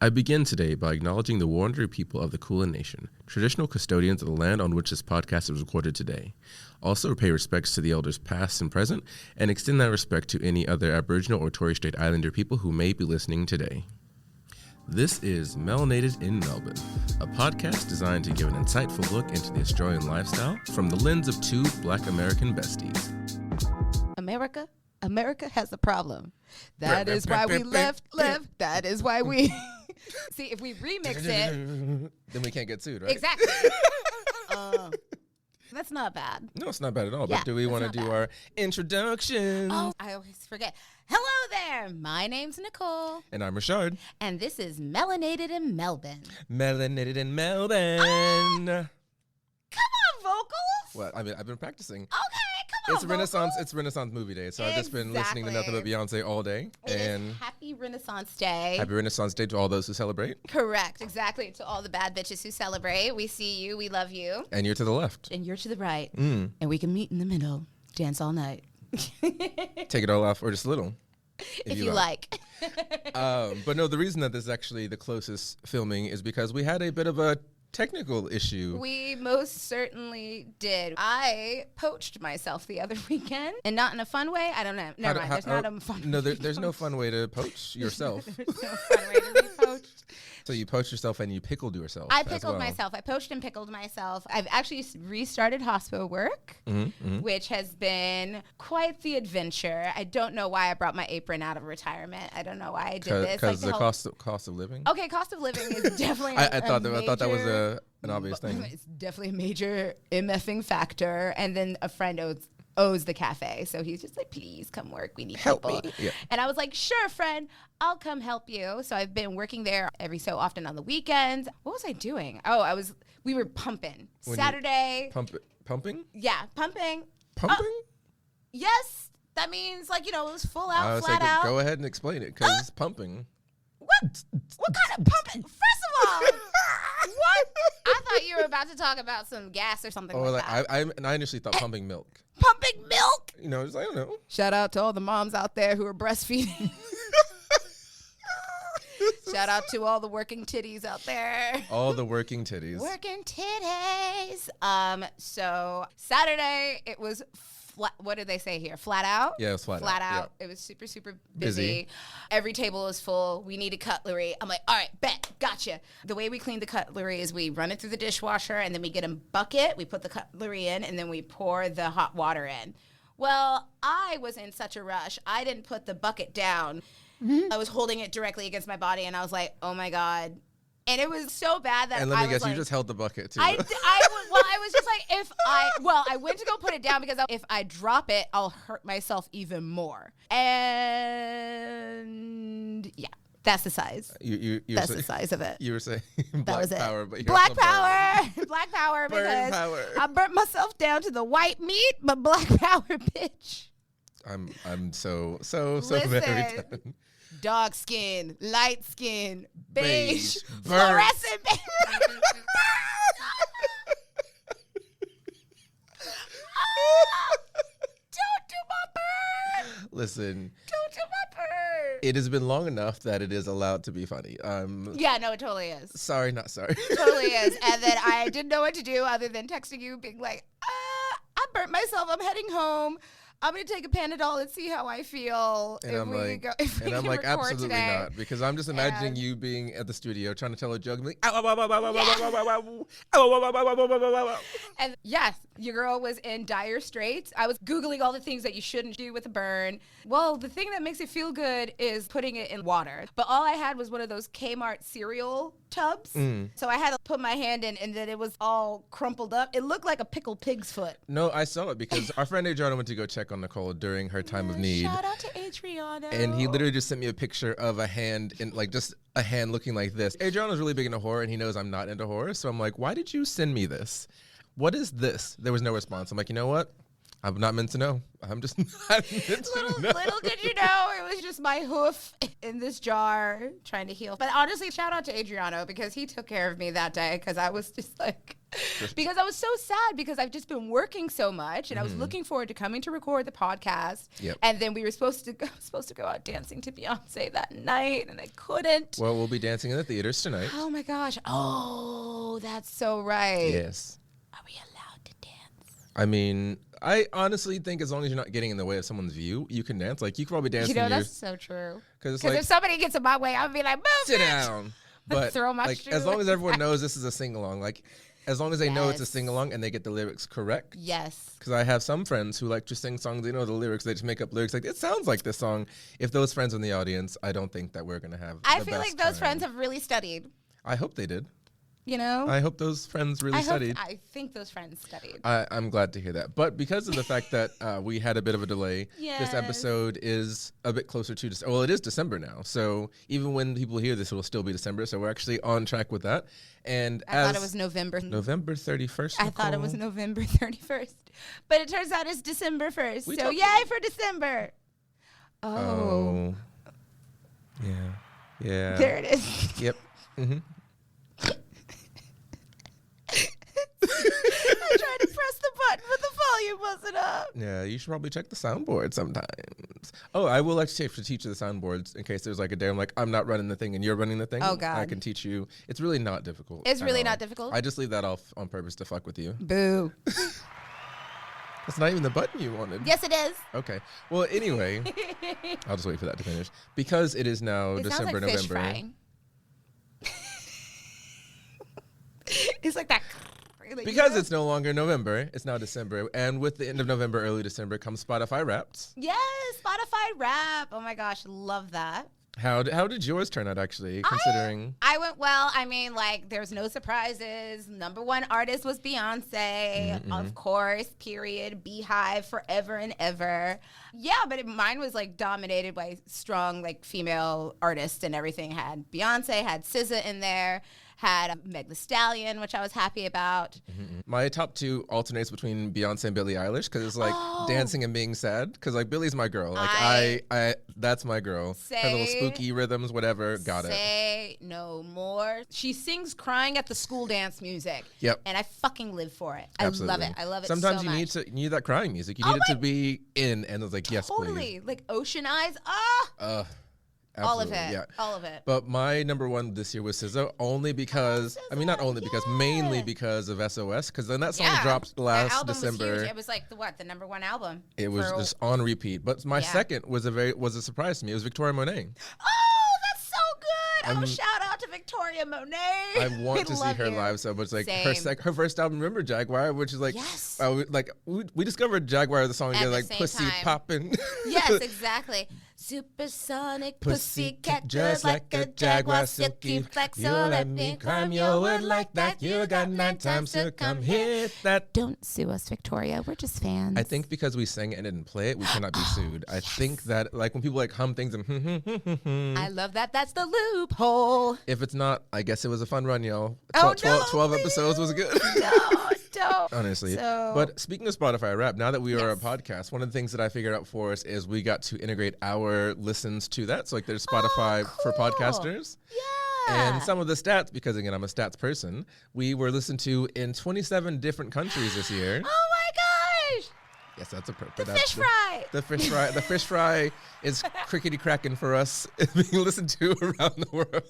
I begin today by acknowledging the Wurundjeri people of the Kulin Nation, traditional custodians of the land on which this podcast is recorded today. Also pay respects to the elders past and present, and extend that respect to any other Aboriginal or Torres Strait Islander people who may be listening today. This is Melanated in Melbourne, a podcast designed to give an insightful look into the Australian lifestyle from the lens of two Black American besties. America has a problem. That is why we left. That is why we... See, if we remix it... Then we can't get sued, right? Exactly. That's not bad. No, it's not bad at all. Yeah, but do we want to do our introduction? Oh, I always forget. Hello there. My name's Nicole. And I'm Ri'chard. And this is Melanated in Melbourne. Melanated in Melbourne. Come on, vocals. Well, I mean, I've been practicing. Okay, come on, It's Renaissance movie day, so I've just been listening to nothing but Beyonce all day. It is Happy Renaissance Day. Happy Renaissance Day to all those who celebrate. Correct, exactly. To all the bad bitches who celebrate. We see you, we love you. And you're to the left. And you're to the right. And we can meet in the middle, dance all night. Take it all off, or just a little. If you like. But no, the reason that this is actually the closest filming is because we had a bit of a technical issue. We most certainly did. I poached myself the other weekend, and not in a fun way. I don't know. Never mind. There's not a fun way. No, there's no fun way to poach yourself. There's no fun way to be poached. So you poached yourself and you pickled yourself. I pickled myself. I poached and pickled myself. I've actually restarted hospital work, which has been quite the adventure. I don't know why I brought my apron out of retirement. I don't know why I did this. Because the cost of living? Okay, cost of living is definitely I thought that was an obvious thing. It's definitely a major MFing factor. And then a friend owes the cafe. So he's just like, please come work. We need help people. Me. Yeah. And I was like, sure, friend, I'll come help you. So I've been working there every so often on the weekends. What was I doing? Oh, we were pumping. Saturday. Pumping? Yeah, pumping. Pumping? Yes. That means it was full out, flat out. Go ahead and explain it, because it's pumping. What kind of pumping? First of all, what? I thought you were about to talk about some gas or something like that. I initially thought pumping milk. Pumping milk? I don't know. Shout out to all the moms out there who are breastfeeding. Shout out to all the working titties out there. All the working titties. Working titties. So Saturday, it was what did they say here? Flat out? Yeah, it was flat out. Yeah. It was super, super busy. Every table was full. We needed cutlery. I'm like, all right, bet, gotcha. The way we clean the cutlery is we run it through the dishwasher, and then we get a bucket. We put the cutlery in, and then we pour the hot water in. Well, I was in such a rush. I didn't put the bucket down. I was holding it directly against my body, and I was like, oh, my God. And it was so bad that and let me guess, you just held the bucket too. I was just like, I went to go put it down because if I drop it, I'll hurt myself even more. And yeah, that's the size. That's the size of it. You were saying Black power, but Black power, Black power, because power. I burnt myself down to the white meat, but Black power, bitch. I'm so Listen, very done. Dog skin, light skin, beige, burnt. fluorescent beige. Don't do my bird. Listen. Don't do my bird. It has been long enough that it is allowed to be funny. Yeah, no, it totally is. Sorry, not sorry. Totally is. And then I didn't know what to do other than texting you, being like, I burnt myself. I'm heading home. I'm going to take a Panadol and see how I feel. And I'm like, absolutely today. not. Because I'm just imagining you being at the studio trying to tell a joke and like, and yes, your girl was in dire straits. I was Googling all the things that you shouldn't do with a burn. Well, the thing that makes it feel good is putting it in water. But all I had was one of those Kmart cereal tubs. So I had to put my hand in, and then it was all crumpled up. It looked like a pickled pig's foot. No, I saw it because our friend Adriana went to go check on Nicole during her time of need. Shout out to Adriana. And he literally just sent me a picture of a hand, in just a hand looking like this. Adriana's really big into horror, and he knows I'm not into horror. So I'm like, why did you send me this? What is this? There was no response. I'm like, you know what? I'm not meant to know. I'm just not meant to know. Little did you know, it was just my hoof in this jar trying to heal. But honestly, shout out to Adriano because he took care of me that day because I was just like, Because I was so sad because I've just been working so much and I was looking forward to coming to record the podcast. Yep. And then we were supposed to go out dancing to Beyonce that night and I couldn't. Well, we'll be dancing in the theaters tonight. Oh my gosh. Oh, that's so right. Yes. Are we allowed to dance? I mean, I honestly think as long as you're not getting in the way of someone's view, you can dance. Like, you could probably dance. That's so true. Because if somebody gets in my way, I'll be like, move, sit bitch. down. But throw my like, shoe. as long as everyone knows this is a sing-along, like, as long as they know it's a sing-along and they get the lyrics correct. Yes. Because I have some friends who like to sing songs, they know the lyrics, they just make up lyrics. Like, it sounds like this song. If those friends in the audience, I don't think that we're going to have I feel like those friends have really studied. I hope they did. You know? I hope those friends really studied. I think those friends studied. I'm glad to hear that. But because of the fact that we had a bit of a delay, this episode is a bit closer to December. Well, it is December now. So even when people hear this, it will still be December. So we're actually on track with that. And I thought it was November 31st. I thought it was November 31st. But it turns out it's December 1st. So yay for December. Oh. Yeah. There it is. Yep. Mm-hmm. I tried to press the button, but the volume wasn't up. Yeah, you should probably check the soundboard sometimes. Oh, I will actually have to teach you the soundboards in case there's like a day I'm like, I'm not running the thing and you're running the thing. Oh, God. I can teach you. It's really not difficult. It's really not difficult? I just leave that off on purpose to fuck with you. Boo. That's not even the button you wanted. Yes, it is. Okay. Well, anyway, I'll just wait for that to finish. Because it is now December, sounds like fish November. frying. It's like that. Because it's no longer November, it's now December. And with the end of November, early December comes Spotify Wrapped. Yes, Spotify Wrap. Oh my gosh, love that. How did yours turn out, actually, considering? I went well. I mean, like, there's no surprises. Number one artist was Beyonce, of course, period. Beehive, forever and ever. Yeah, but mine was, like, dominated by strong, like, female artists and everything. Had Beyonce, had SZA in there. Had Meg Thee Stallion, which I was happy about. My top two alternates between Beyonce and Billie Eilish because it's like dancing and being sad. Because like Billie's my girl. Like I that's my girl. Her little spooky rhythms, whatever. Got it. Say no more. She sings crying at the school dance music. Yep. And I fucking live for it. Absolutely. I love it. I love it. Sometimes so you much. need that crying music. You need it to be in, and it's like yes, totally. please. Like Ocean Eyes. Absolutely, all of it. Yeah. All of it. But my number one this year was SZA, only because, I mean, not only because, mainly because of SOS, because then that song dropped last December. Was huge. It was like the number one album. It was just on repeat. But my second was a surprise to me. It was Victoria Monet. Oh, that's so good. Shout out to Victoria Monet. I want to see her live so much. Like her first album, remember Jaguar, which is like, we discovered Jaguar, the song again, like pussy popping. Yes, exactly. Supersonic pussycat, just like a jaguar, silky flex. So let me climb your word like that. You got 9 times to come hit that. Don't sue us, Victoria. We're just fans. I think because we sang it and didn't play it, we cannot be sued. I think that like when people like hum things and I love that. That's the loophole. If it's not, I guess it was a fun run, y'all. 12 episodes was good. No, don't. Honestly. But speaking of Spotify Rap, now that we are a podcast, one of the things that I figured out for us is we got to integrate our listens to that. So like there's Spotify for podcasters. Yeah. And some of the stats, because again, I'm a stats person, we were listened to in 27 different countries this year. Oh my gosh. Yes, that's appropriate. The fish fry. The fish fry is crickety cracking for us being listened to around the world.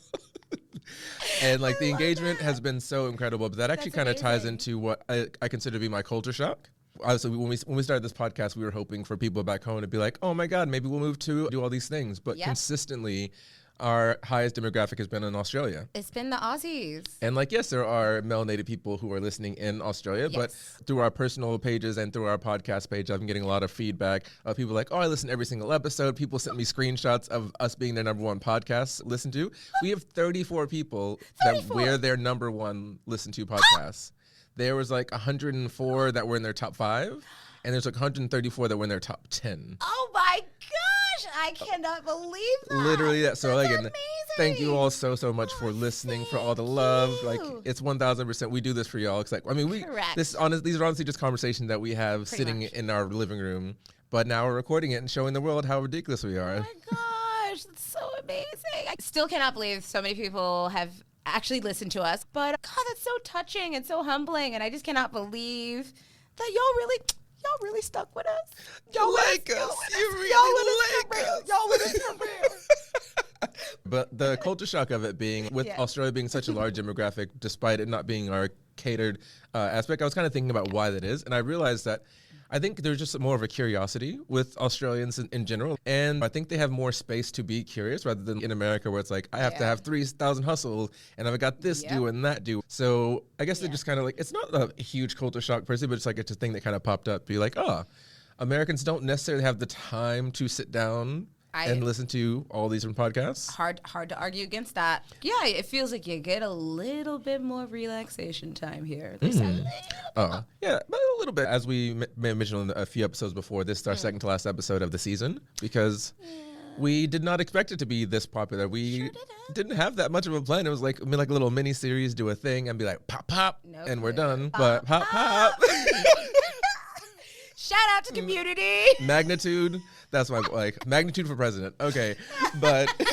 And like the engagement has been so incredible, but that actually kind of ties into what I consider to be my culture shock. So when we started this podcast, we were hoping for people back home to be like, oh my God, maybe we'll move to do all these things. But consistently, our highest demographic has been in Australia. It's been the Aussies. And like, yes, there are melanated people who are listening in Australia, but through our personal pages and through our podcast page, I've been getting a lot of feedback of people like, oh, I listen to every single episode. People sent me screenshots of us being their number one podcast listened to. We have 34 people that we're their number one listened to podcasts. There was like 104 that were in their top 5, and there's like 134 that were in their top 10. Oh my gosh, I cannot believe that. Literally that. So that's again, amazing. Thank you all so much for listening, for all the love. Like it's 1000%. We do this for y'all. It's like, I mean, these are honestly just conversations that we have sitting in our living room, but now we're recording it and showing the world how ridiculous we are. Oh my gosh, that's so amazing. I still cannot believe so many people have actually listen to us. But God, that's so touching and so humbling. And I just cannot believe that y'all really stuck with us. Y'all like us. You really like us. Y'all with us for real. But the culture shock of it being, with Australia being such a large demographic, despite it not being our catered aspect, I was kind of thinking about why that is. And I realized that I think there's just more of a curiosity with Australians in general. And I think they have more space to be curious rather than in America where it's like, I have to have 3,000 hustles and I've got this due and that due. So I guess they're just kind of like, it's not a huge culture shock per se, but it's like it's a thing that kind of popped up. Be like, Americans don't necessarily have the time to sit down and listen to all these different podcasts. Hard to argue against that. Yeah, it feels like you get a little bit more relaxation time here. Yeah, but a little bit. As we mentioned on a few episodes before, this is our second to last episode of the season because we did not expect it to be this popular. We didn't have that much of a plan. It was like a little mini series, do a thing, and be like pop, pop, and we're done. But pop, pop. Shout out to Community. Magnitude. That's my magnitude for president. Okay, but it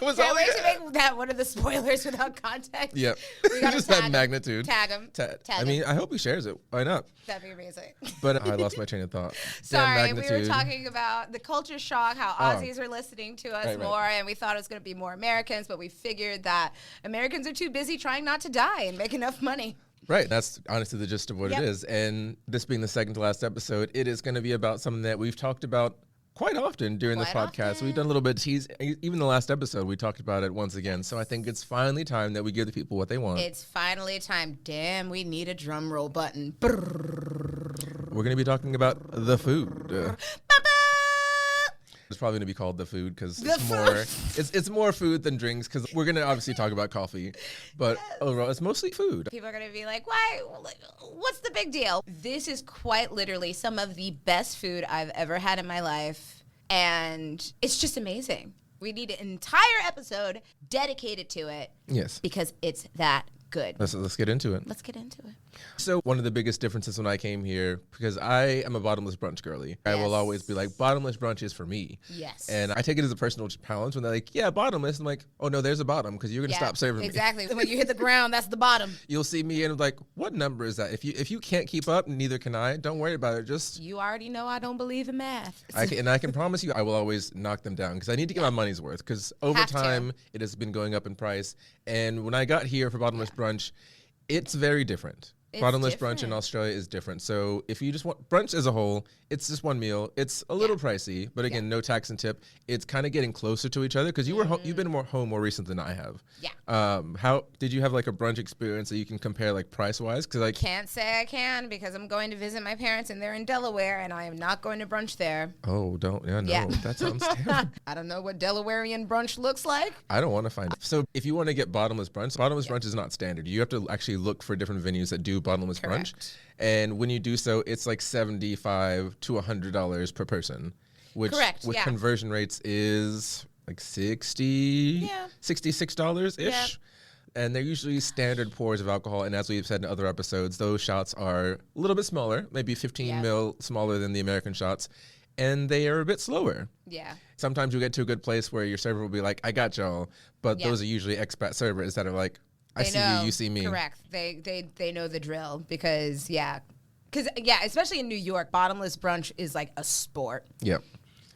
was Can't wait to make that one of the spoilers without context. Yep. We gotta just that magnitude. Tag him. I mean, I hope he shares it. Why not? That'd be amazing. But I lost my train of thought. Sorry, we were talking about the culture shock, how Aussies are listening to us more, and we thought it was going to be more Americans, but we figured that Americans are too busy trying not to die and make enough money. Right. That's honestly the gist of what it is. And this being the second to last episode, it is going to be about something that we've talked about quite often during this podcast. We've done a little bit of tease. Even the last episode, we talked about it once again. So I think it's finally time that we give the people what they want. It's finally time. Damn, we need a drum roll button. We're going to be talking about the food. It's probably going to be called the food because it's more food than drinks because we're going to obviously talk about coffee, but overall it's mostly food. People are going to be like, why? What's the big deal? This is quite literally some of the best food I've ever had in my life, and it's just amazing. We need an entire episode dedicated to it. Yes. Because it's that good. Let's get into it. Let's get into it. So one of the biggest differences when I came here, because I am a bottomless brunch girly, I will always be like, bottomless brunch is for me. Yes. And I take it as a personal challenge when they're like, yeah, bottomless. I'm like, oh no, there's a bottom because you're going to stop serving me. Exactly. When you hit the ground, that's the bottom. You'll see me and I'm like, what number is that? If you can't keep up, neither can I. Don't worry about it. Just you already know I don't believe in math. I can promise you I will always knock them down because I need to get my money's worth because over time it has been going up in price. And when I got here for bottomless brunch, it's very different. Bottomless brunch in Australia is different. So if you just want brunch as a whole, it's just one meal. It's a little pricey, but again, no tax and tip. It's kind of getting closer to each other because you've been home more recent than I have. Yeah. How did you have like a brunch experience that you can compare like price wise? Because I can't say I can because I'm going to visit my parents and they're in Delaware and I am not going to brunch there. Oh, that sounds terrible. I don't know what Delawarean brunch looks like. I don't want to find it. So if you want to get bottomless brunch is not standard. You have to actually look for different venues that do bottomless brunch. And when you do so, it's like $75 to $100 per person, which with conversion rates is like $66 ish. Yeah. And they're usually standard pours of alcohol. And as we've said in other episodes, those shots are a little bit smaller, maybe 15 mil smaller than the American shots. And they are a bit slower. Yeah. Sometimes you get to a good place where your server will be like, I got y'all. But those are usually expat servers that are like, I see you, you see me. Correct. They know the drill because especially in New York, bottomless brunch is like a sport. Yep.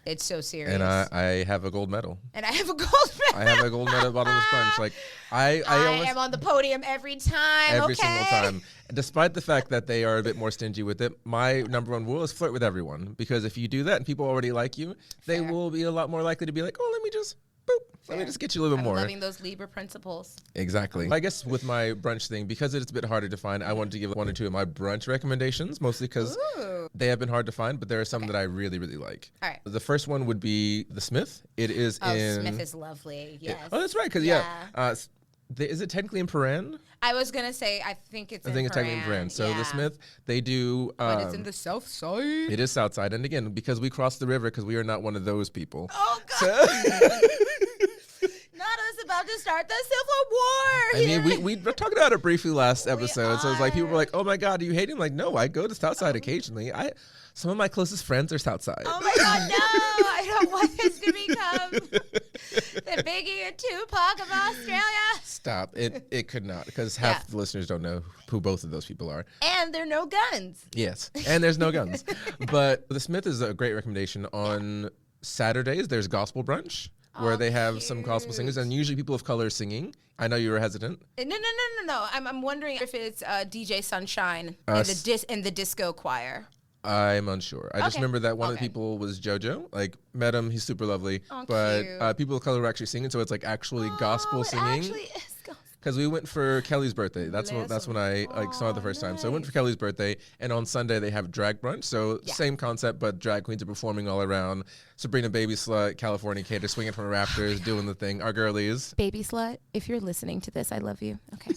It's so serious. And I have a gold medal. And I have a gold medal. I have a gold medal at bottomless brunch. Like I am on the podium every time. Every single time. Despite the fact that they are a bit more stingy with it, my number one rule is flirt with everyone. Because if you do that and people already like you, they will be a lot more likely to be like, oh, let me just let me just get you a little bit more. Loving those Libra principles. Exactly. I guess with my brunch thing, because it's a bit harder to find, I wanted to give one or two of my brunch recommendations, mostly because they have been hard to find, but there are some that I really, really like. All right. The first one would be the Smith. It is Smith is lovely. Yes. That's right. Because is it technically in Paran? I was gonna say I think it's technically in Paran. So the Smith, they do. But it's in the south side. It is south side, and again, because we crossed the river, because we are not one of those people. Oh God. Not us about to start the Civil War. I mean, we talked about it briefly last episode. So it's like people were like, "Oh my God, do you hate him?" Like, no, I go to south side occasionally. Some of my closest friends are south side. Oh my God, no! I don't want this to become The Biggie and Tupac of Australia. Stop. It could not, because half the listeners don't know who both of those people are. And there are no guns. Yes, and there's no guns. But the Smith is a great recommendation. On Saturdays, there's gospel brunch, where they have some gospel singers, and usually people of color singing. I know you were hesitant. No. I'm wondering if it's DJ Sunshine and the disco choir. I'm unsure. I just remember that one of the people was JoJo. Like, met him, he's super lovely. But people of color were actually singing, so it's like actually gospel singing. Actually is gospel. Because we went for Kelly's birthday. That's when I saw it the first time. So I went for Kelly's birthday, and on Sunday they have drag brunch. So same concept, but drag queens are performing all around. Sabrina Baby Slut, California Cater, swinging from the rafters, doing the thing. Our girlies. Baby Slut, if you're listening to this, I love you. Okay.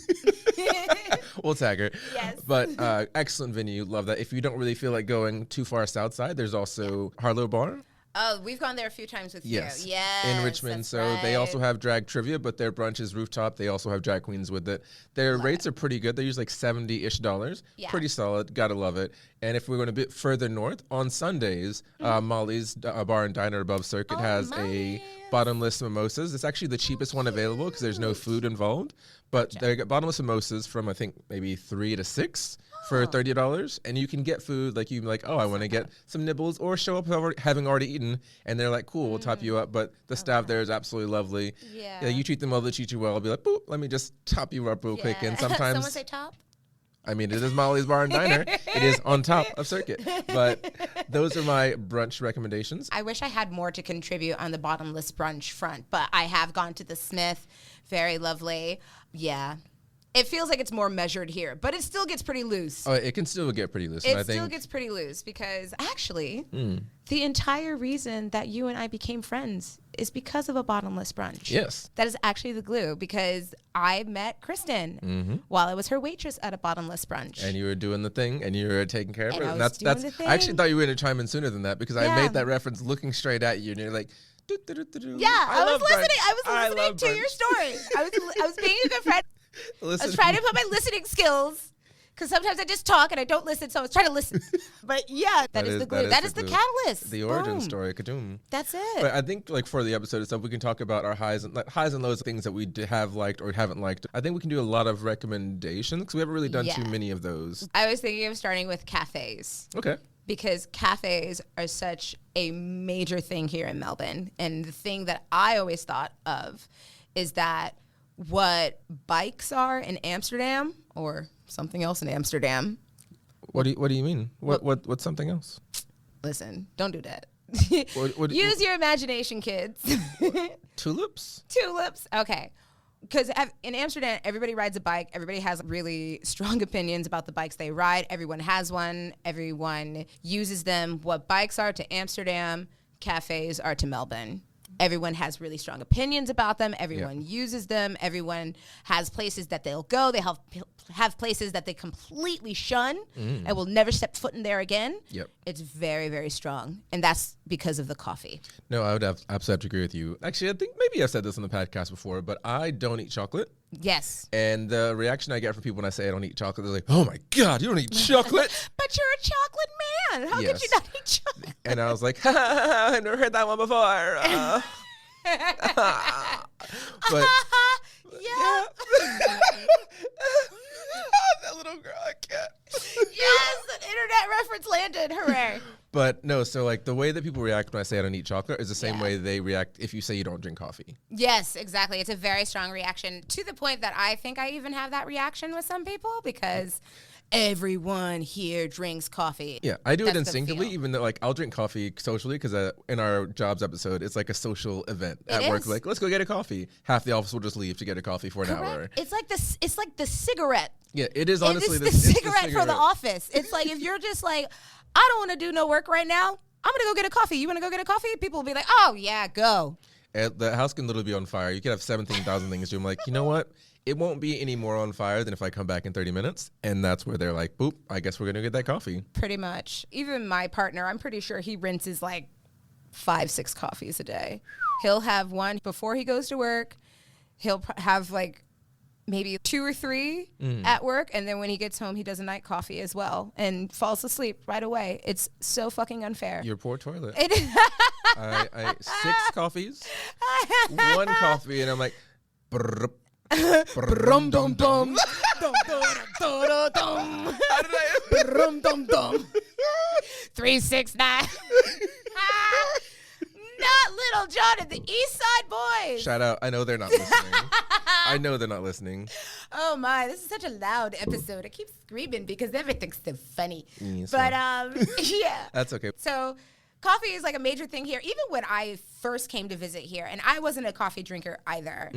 We'll tag her. Yes. But excellent venue. Love that. If you don't really feel like going too far south side, there's also Harlow Bar. Oh, we've gone there a few times with you. Yes, in Richmond. So they also have drag trivia, but their brunch is rooftop. They also have drag queens with it. Their rates are pretty good. They're usually like $70-ish. Yeah. Pretty solid. Gotta love it. And if we're going a bit further north, on Sundays, Molly's Bar and Diner above Circuit has a bottomless mimosas. It's actually the cheapest one available because there's no food involved. But they got bottomless mimosas from, I think, maybe 3 to 6. For $30, and you can get food like I want to get some nibbles, or show up having already eaten, and they're like, cool, we'll top you up. But the staff there is absolutely lovely. Yeah, you treat them well, they treat you well. I'll be like, boop, let me just top you up real quick. And sometimes someone say top. I mean, it is Molly's Bar and Diner. It is on top of Circuit. But those are my brunch recommendations. I wish I had more to contribute on the bottomless brunch front, but I have gone to the Smith. Very lovely. Yeah. It feels like it's more measured here, but it still gets pretty loose. Oh, it can still get pretty loose. It still gets pretty loose because actually, the entire reason that you and I became friends is because of a bottomless brunch. Yes. That is actually the glue, because I met Kristen while I was her waitress at a bottomless brunch. And you were doing the thing, and you were taking care of her. And that's I actually thought you were going to chime in sooner than that, because I made that reference looking straight at you, and you're like, yeah, I was listening to your story. I was being a good friend. I was trying to put my listening skills, because sometimes I just talk and I don't listen, so I was trying to listen. But yeah, that is the glue. That is the catalyst. The origin story. Kadoom. That's it. But I think, like, for the episode itself, we can talk about our highs and lows of things that we have liked or haven't liked. I think we can do a lot of recommendations, because we haven't really done too many of those. I was thinking of starting with cafes. Okay. Because cafes are such a major thing here in Melbourne. And the thing that I always thought of is that what bikes are in Amsterdam, or something else in Amsterdam. What do you mean? What's something else? Listen, don't do that. Use your imagination, kids. Tulips? Tulips. Okay. Because in Amsterdam, everybody rides a bike. Everybody has really strong opinions about the bikes they ride. Everyone has one. Everyone uses them. What bikes are to Amsterdam, cafes are to Melbourne. Everyone has really strong opinions about them. Everyone uses them. Everyone has places that they'll go. They have places that they completely shun and will never step foot in there again. Yep. It's very, very strong. And that's because of the coffee. No, I would absolutely have to agree with you. Actually, I think maybe I've said this on the podcast before, but I don't eat chocolate. Yes. And the reaction I get from people when I say I don't eat chocolate, they're like, oh my God, you don't eat chocolate? But you're a chocolate man. How could you not eat chocolate? And I was like, I've never heard that one before. But yeah. That little girl, I can't. Yes, an internet reference landed. Hooray. But no, so like the way that people react when I say I don't eat chocolate is the same way they react if you say you don't drink coffee. Yes, exactly. It's a very strong reaction, to the point that I think I even have that reaction with some people, because everyone here drinks coffee. Yeah, I do it instinctively, even though like I'll drink coffee socially, because in our jobs episode, it's like a social event at work. Like, let's go get a coffee. Half the office will just leave to get a coffee for an hour. It's like this. It's like the cigarette. Yeah, it is honestly the cigarette for the office. It's like, if you're just like, I don't want to do no work right now, I'm going to go get a coffee. You want to go get a coffee? People will be like, oh, yeah, go. And the house can literally be on fire. You could have 17,000 things to do. I'm like, you know what? It won't be any more on fire than if I come back in 30 minutes. And that's where they're like, boop, I guess we're going to get that coffee. Pretty much. Even my partner, I'm pretty sure he rinses like 5-6 coffees a day. He'll have one before he goes to work. He'll have like maybe 2 or 3 at work. And then when he gets home, he does a night coffee as well and falls asleep right away. It's so fucking unfair. Your poor toilet. I 6 coffees, 1 coffee, and I'm like, brrr, Brum dum dum. Dum dum dum. How did I? Brum dum dum. 369. Not Little John and the East Side Boys. Shout out. I know they're not listening. I know they're not listening. Oh my, this is such a loud episode. I keep screaming because everything's so funny. Yes, but yeah. That's okay. So coffee is like a major thing here. Even when I first came to visit here, and I wasn't a coffee drinker either.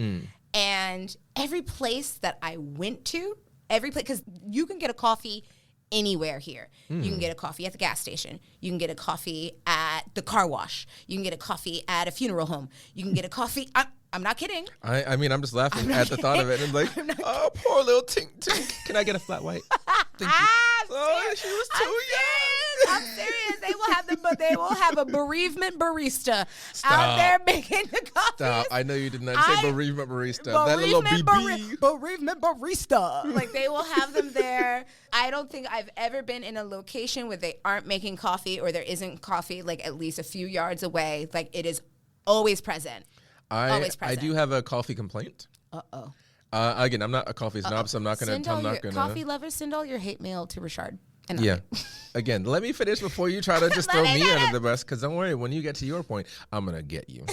And every place that I went to, because you can get a coffee anywhere here. You can get a coffee at the gas station. You can get a coffee at the car wash. You can get a coffee at a funeral home. You can get a coffee. I'm not kidding. I mean, I'm just laughing at the thought of it. And like, oh, poor little Tink Tink. Can I get a flat white? Thank you. Oh, she was too young. I'm serious. They will have a bereavement barista out there making the coffee. Stop. I know you did not say bereavement barista. That little BB. Bereavement barista. Like, they will have them there. I don't think I've ever been in a location where they aren't making coffee or there isn't coffee, like, at least a few yards away. Like, it is always present. I do have a coffee complaint. Uh-oh. Again, I'm not a coffee snob, so I'm not gonna. Coffee lovers, send all your hate mail to Ri'chard. Yeah. Again, let me finish before you try to just throw me under the bus. Because don't worry, when you get to your point, I'm gonna get you.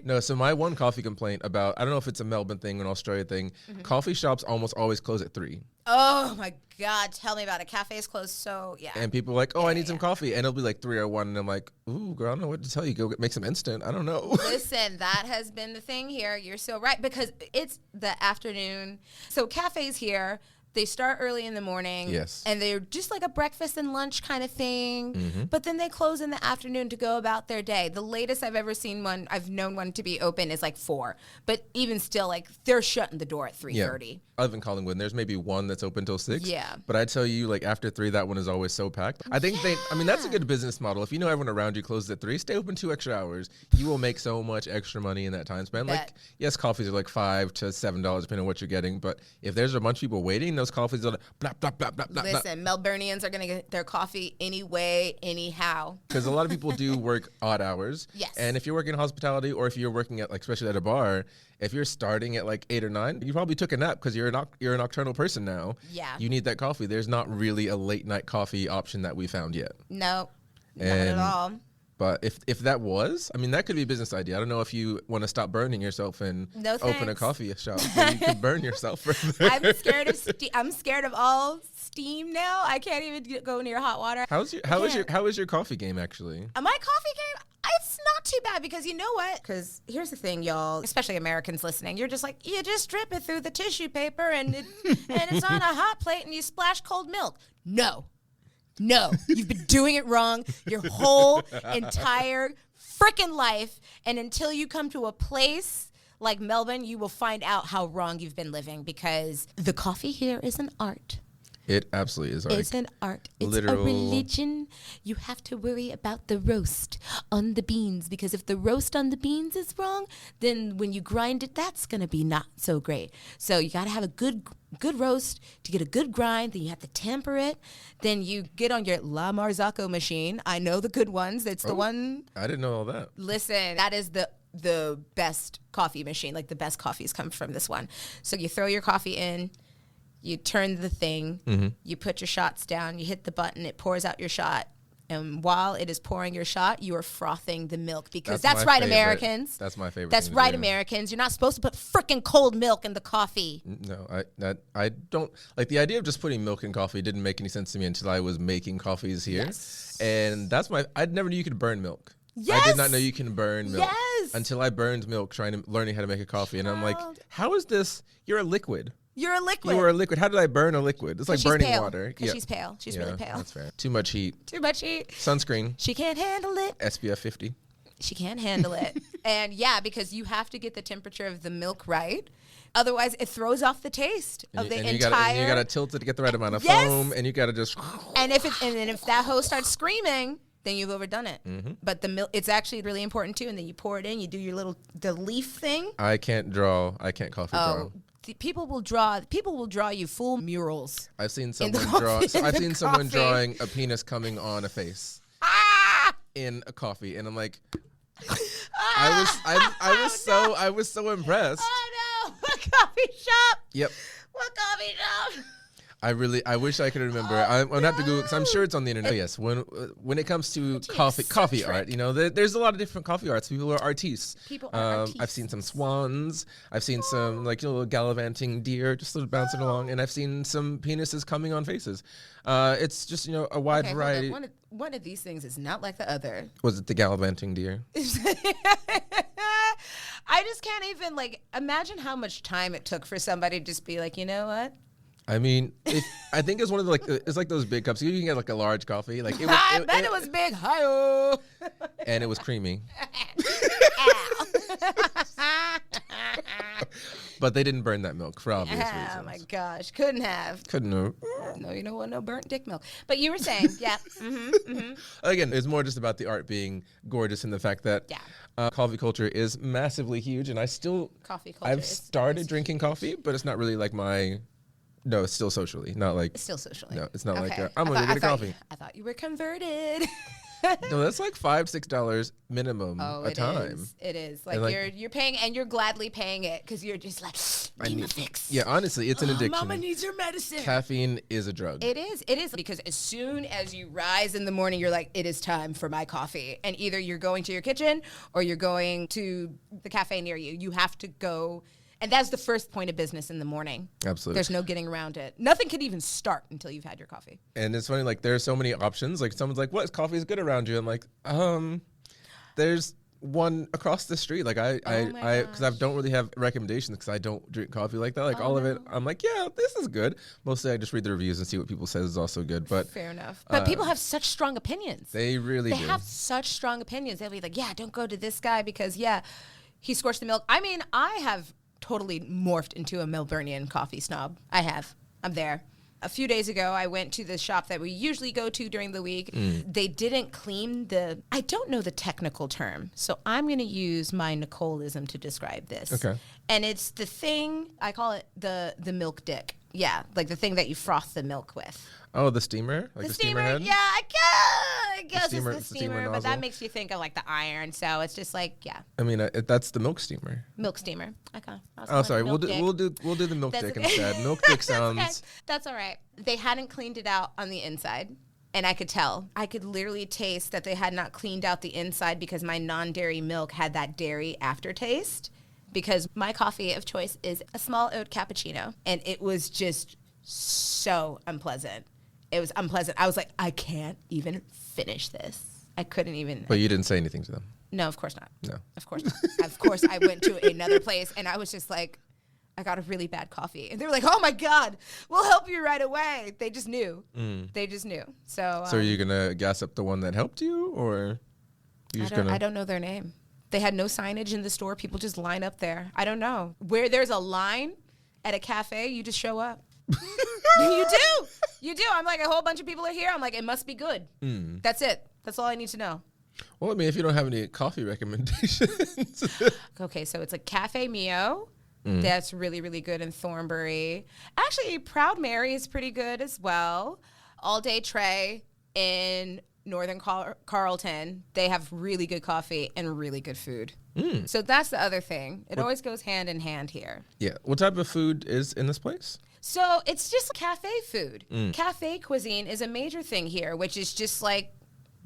No, so my one coffee complaint about, I don't know if it's a Melbourne thing or an Australia thing. Coffee shops almost always close at 3. Oh my God, tell me about it. Cafes close, so yeah. And people are like, I need some coffee. And it'll be like 3 or 1. And I'm like, ooh, girl, I don't know what to tell you. Go make some instant. I don't know. Listen, that has been the thing here. You're so right. Because it's the afternoon. So cafes here, they start early in the morning. Yes. And they're just like a breakfast and lunch kind of thing. But then they close in the afternoon to go about their day. The latest I've ever seen one, I've known one to be open, is like 4. But even still, like, they're shutting the door at 3:30. Yeah. I live in Collingwood, and there's maybe one that's open till 6. Yeah. But I tell you, like, after 3, that one is always so packed. I think that's a good business model. If you know everyone around you closes at 3, stay open 2 extra hours. You will make so much extra money in that time span. Like, yes, coffees are like $5 to $7, depending on what you're getting. But if there's a bunch of people waiting, those coffees are like, blah, blah, blah, blah, blah. Listen, Melburnians are going to get their coffee anyway, anyhow. Because a lot of people do work odd hours. Yes. And if you're working in hospitality, or if you're working at, like, especially at a bar, if you're starting at like 8 or 9, you probably took a nap because you're a nocturnal person now. Yeah. You need that coffee. There's not really a late night coffee option that we found yet. No, not at all. But if that was, I mean, that could be a business idea. I don't know if you want to stop burning yourself and open a coffee shop. You could burn yourself further. I'm scared of all steam now. I can't even go near hot water. How is your coffee game actually? My coffee game, it's not too bad because you know what? Because here's the thing, y'all, especially Americans listening. You're just like, you just drip it through the tissue paper and it's on a hot plate and you splash cold milk. No, you've been doing it wrong your whole entire freaking life. And until you come to a place like Melbourne, you will find out how wrong you've been living because the coffee here is an art. It absolutely is art. It's an art. It's a religion. You have to worry about the roast on the beans because if the roast on the beans is wrong, then when you grind it, that's going to be not so great. So you got to have a good roast to get a good grind. Then you have to temper it. Then you get on your La Marzocco machine. I know the good ones. It's the one. I didn't know all that. Listen, that is the best coffee machine. Like the best coffees come from this one. So you throw your coffee in. You turn the thing, you put your shots down, you hit the button, it pours out your shot. And while it is pouring your shot, you are frothing the milk because that's right, Americans. That's my favorite. That's right, Americans. You're not supposed to put freaking cold milk in the coffee. No, I don't like the idea of just putting milk in coffee. Didn't make any sense to me until I was making coffees here. Yes. And I never knew you could burn milk. Yes. I did not know you can burn milk. Yes. Until I burned milk learning how to make a coffee. And I'm like, how is this? You're a liquid. You're a liquid. You are a liquid. How did I burn a liquid? It's like burning water. Because she's pale. She's really pale. That's fair. Too much heat. Sunscreen. She can't handle it. SPF 50. She can't handle it. And because you have to get the temperature of the milk right. Otherwise, it throws off the taste of the entire. You got to tilt it to get the right amount of foam, and you got to just. And if that host starts screaming, then you've overdone it. But the milk, it's actually really important too. And then you pour it in. You do your the leaf thing. I can't coffee draw. People will draw you full murals. I've seen In the someone draw. coffee- So in I've the seen someone coffee. drawing a penis coming on a face Ah! in a coffee, and I'm like, I was so impressed. Oh no! What coffee shop? Yep. What coffee shop? I wish I could remember. I'm gonna have to Google because I'm sure it's on the internet. Yes, when it comes to coffee art, there's a lot of different coffee arts. People are artistes. I've seen some swans. I've seen some little gallivanting deer just sort of bouncing along, and I've seen some penises coming on faces. It's just a wide variety. One of these things is not like the other. Was it the gallivanting deer? I just can't even imagine how much time it took for somebody to just be like, you know what? I mean, I think it's one of the it's like those big cups. You can get a large coffee. It was big. Hi-oh. And it was creamy. But they didn't burn that milk for obvious reasons. Oh my gosh, couldn't have. Couldn't have. No, you don't want no burnt dick milk. But you were saying, yeah. Again, it's more just about the art being gorgeous and the fact that coffee culture is massively huge. And I've started drinking coffee, but it's not really No, it's still socially, not like. It's still socially. No, it's not I'm gonna get a coffee. I thought you were converted. No, that's like $5-6 minimum a time. It is. You're paying, and you're gladly paying it because you're just like, give me a fix. Yeah, honestly, it's an addiction. Mama needs her medicine. Caffeine is a drug. It is because as soon as you rise in the morning, you're like, it is time for my coffee, and either you're going to your kitchen or you're going to the cafe near you. You have to go. And that's the first point of business in the morning. Absolutely. There's no getting around it. Nothing could even start until you've had your coffee. And it's funny, there are so many options. Someone's like, what? Coffee is good around you? I'm like, there's one across the street. Because I don't really have recommendations because I don't drink coffee like that. All of it, I'm like, yeah, this is good. Mostly I just read the reviews and see what people say is also good. But fair enough. But people have such strong opinions. They really do. They have such strong opinions. They'll be like, yeah, don't go to this guy because, he scorched the milk. I mean, I have totally morphed into a Melburnian coffee snob. I have. I'm there. A few days ago, I went to the shop that we usually go to during the week. They didn't clean I don't know the technical term, so I'm going to use my Nicoleism to describe this. Okay. And it's the thing, I call it the milk dick. Yeah, the thing that you froth the milk with. Oh, the steamer? The steamer head? Yeah, I guess it's the steamer, but that makes you think of the iron. So it's just I mean, that's the milk steamer. Milk steamer. Okay. Oh, sorry. We'll do the milk dick instead. Milk dick sounds. Okay. That's all right. They hadn't cleaned it out on the inside. And I could tell. I could literally taste that they had not cleaned out the inside because my non-dairy milk had that dairy aftertaste. Because my coffee of choice is a small oat cappuccino. And it was just so unpleasant. It was unpleasant. I was like, I can't even finish this. I couldn't even. But you didn't say anything to them? No, of course not. No. Of course not. Of course, I went to another place, and I was just like, I got a really bad coffee. And they were like, oh, my God, we'll help you right away. They just knew. They just knew. So are you going to gas up the one that helped you, or you just going to? I don't know their name. They had no signage in the store. People just line up there. I don't know. Where there's a line at a cafe, you just show up. You do. You do. I'm like, a whole bunch of people are here. I'm like, it must be good. That's it. That's all I need to know. Well, I mean, if you don't have any coffee recommendations. Okay, so it's a Cafe Mio. That's really, really good in Thornbury. Actually, Proud Mary is pretty good as well. All Day Tray in Northern Carlton. They have really good coffee and really good food. So that's the other thing. It always goes hand in hand here. Yeah. What type of food is in this place? So it's just cafe food. Cafe cuisine is a major thing here, which is just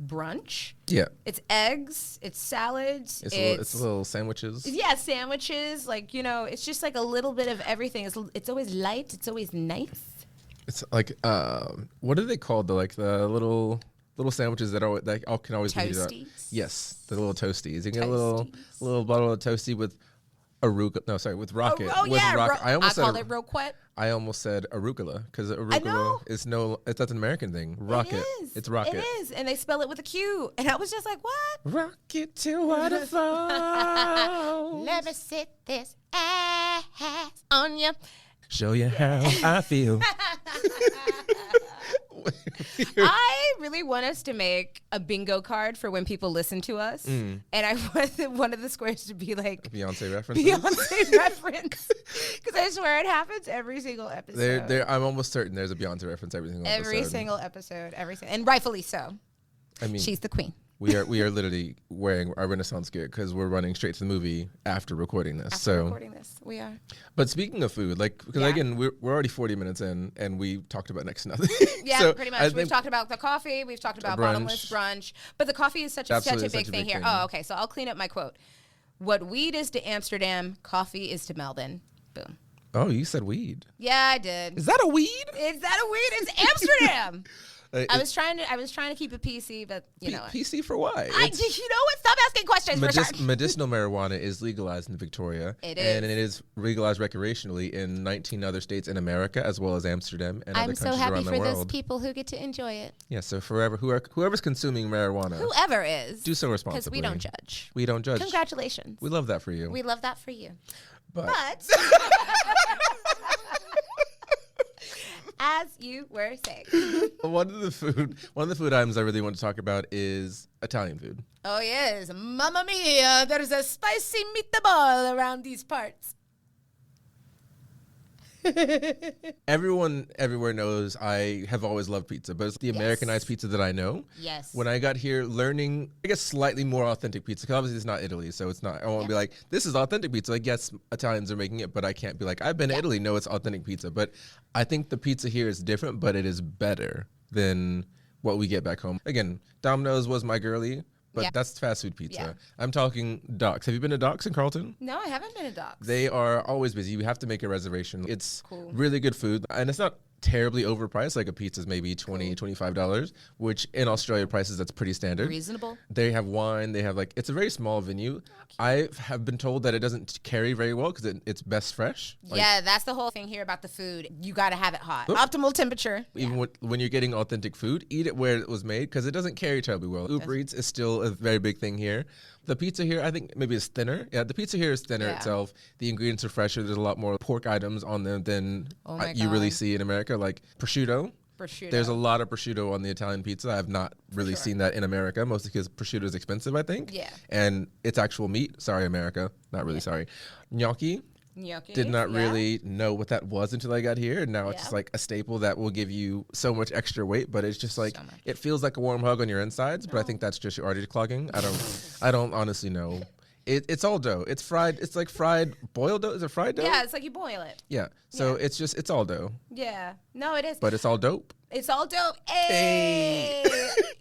brunch. Yeah. It's eggs. It's salads. It's little sandwiches. Yeah, sandwiches. It's just a little bit of everything. It's always light. It's always nice. It's what are they called? The little sandwiches that can always be heated up. Toasties? Yes, the little toasties. You get a little bottle of toasty with arugula. No, sorry, with rocket. Rocket. I call it roquette. I almost said arugula because arugula is that's an American thing. Rocket. It is. It's rocket. It is, and they spell it with a Q. And I was just like, what? Rocket to waterfall. Let me sit this ass on you. Show you how I feel. I really want us to make a bingo card for when people listen to us. And I want one of the squares to be Beyonce reference. Beyonce reference. Because I swear it happens every single episode. I'm almost certain there's a Beyonce reference every single episode. Every single episode. And rightfully so. I mean, she's the queen. We are literally wearing our Renaissance gear because we're running straight to the movie after recording this. We are. But speaking of food, because again, we're already 40 minutes in, and we talked about next to nothing. Yeah, so pretty much. We've talked about the coffee. We've talked about bottomless brunch. But the coffee is such a big thing here. Oh, okay. So I'll clean up my quote. What weed is to Amsterdam, coffee is to Melbourne. Boom. Oh, you said weed. Yeah, I did. Is that a weed? It's Amsterdam. I was trying to keep it PC, but you know. PC for what? You know what? Stop asking questions. Medicinal marijuana is legalized in Victoria. It is. And it is legalized recreationally in 19 other states in America, as well as Amsterdam and other countries around the world. I'm so happy for those people who get to enjoy it. Yeah, so whoever's consuming marijuana. Whoever is. Do so responsibly. Because we don't judge. We don't judge. Congratulations. We love that for you. We love that for you. But as you were saying. One of the food items I really want to talk about is Italian food. Oh yes, Mamma Mia! There's a spicy meatball around these parts. Everyone everywhere knows I have always loved pizza, but it's the Americanized pizza that I know. Yes. When I got here, learning, I guess, slightly more authentic pizza, because obviously it's not Italy, so it's not, I won't be like, this is authentic pizza. Like, yes, Italians are making it, but I can't be like, I've been to Italy, no, it's authentic pizza. But I think the pizza here is different, but it is better than what we get back home. Again, Domino's was my girly. But that's fast food pizza. Yeah. I'm talking Doc's. Have you been to Doc's in Carlton? No, I haven't been to Doc's. They are always busy. You have to make a reservation. It's really good food. And it's not terribly overpriced. Like a pizza is maybe $20, $25, which in Australia prices, that's pretty standard. Reasonable. They have wine. They have it's a very small venue. I have been told that it doesn't carry very well because it's best fresh. Yeah, that's the whole thing here about the food. You got to have it hot. Optimal temperature. Even when you're getting authentic food, eat it where it was made because it doesn't carry terribly well. Uber Eats is still a very big thing here. The pizza here, I think maybe is thinner. Yeah, the pizza here is thinner itself. The ingredients are fresher. There's a lot more pork items on them than you really see in America, like prosciutto. There's a lot of prosciutto on the Italian pizza. I've not really seen that in America, mostly because prosciutto is expensive, I think. Yeah. And it's actual meat. Sorry, America. Not really sorry. Gnocchi. Did not really know what that was until I got here. And now it's just like a staple that will give you so much extra weight, but it's just like, it feels like a warm hug on your insides, but I think that's just your artery clogging. I don't honestly know. It's all dough. It's fried. It's like fried boiled dough. Is it fried dough? Yeah, it's like you boil it. Yeah. So it's all dough. Yeah. No, it is. But it's all dope. It's all dope. Hey!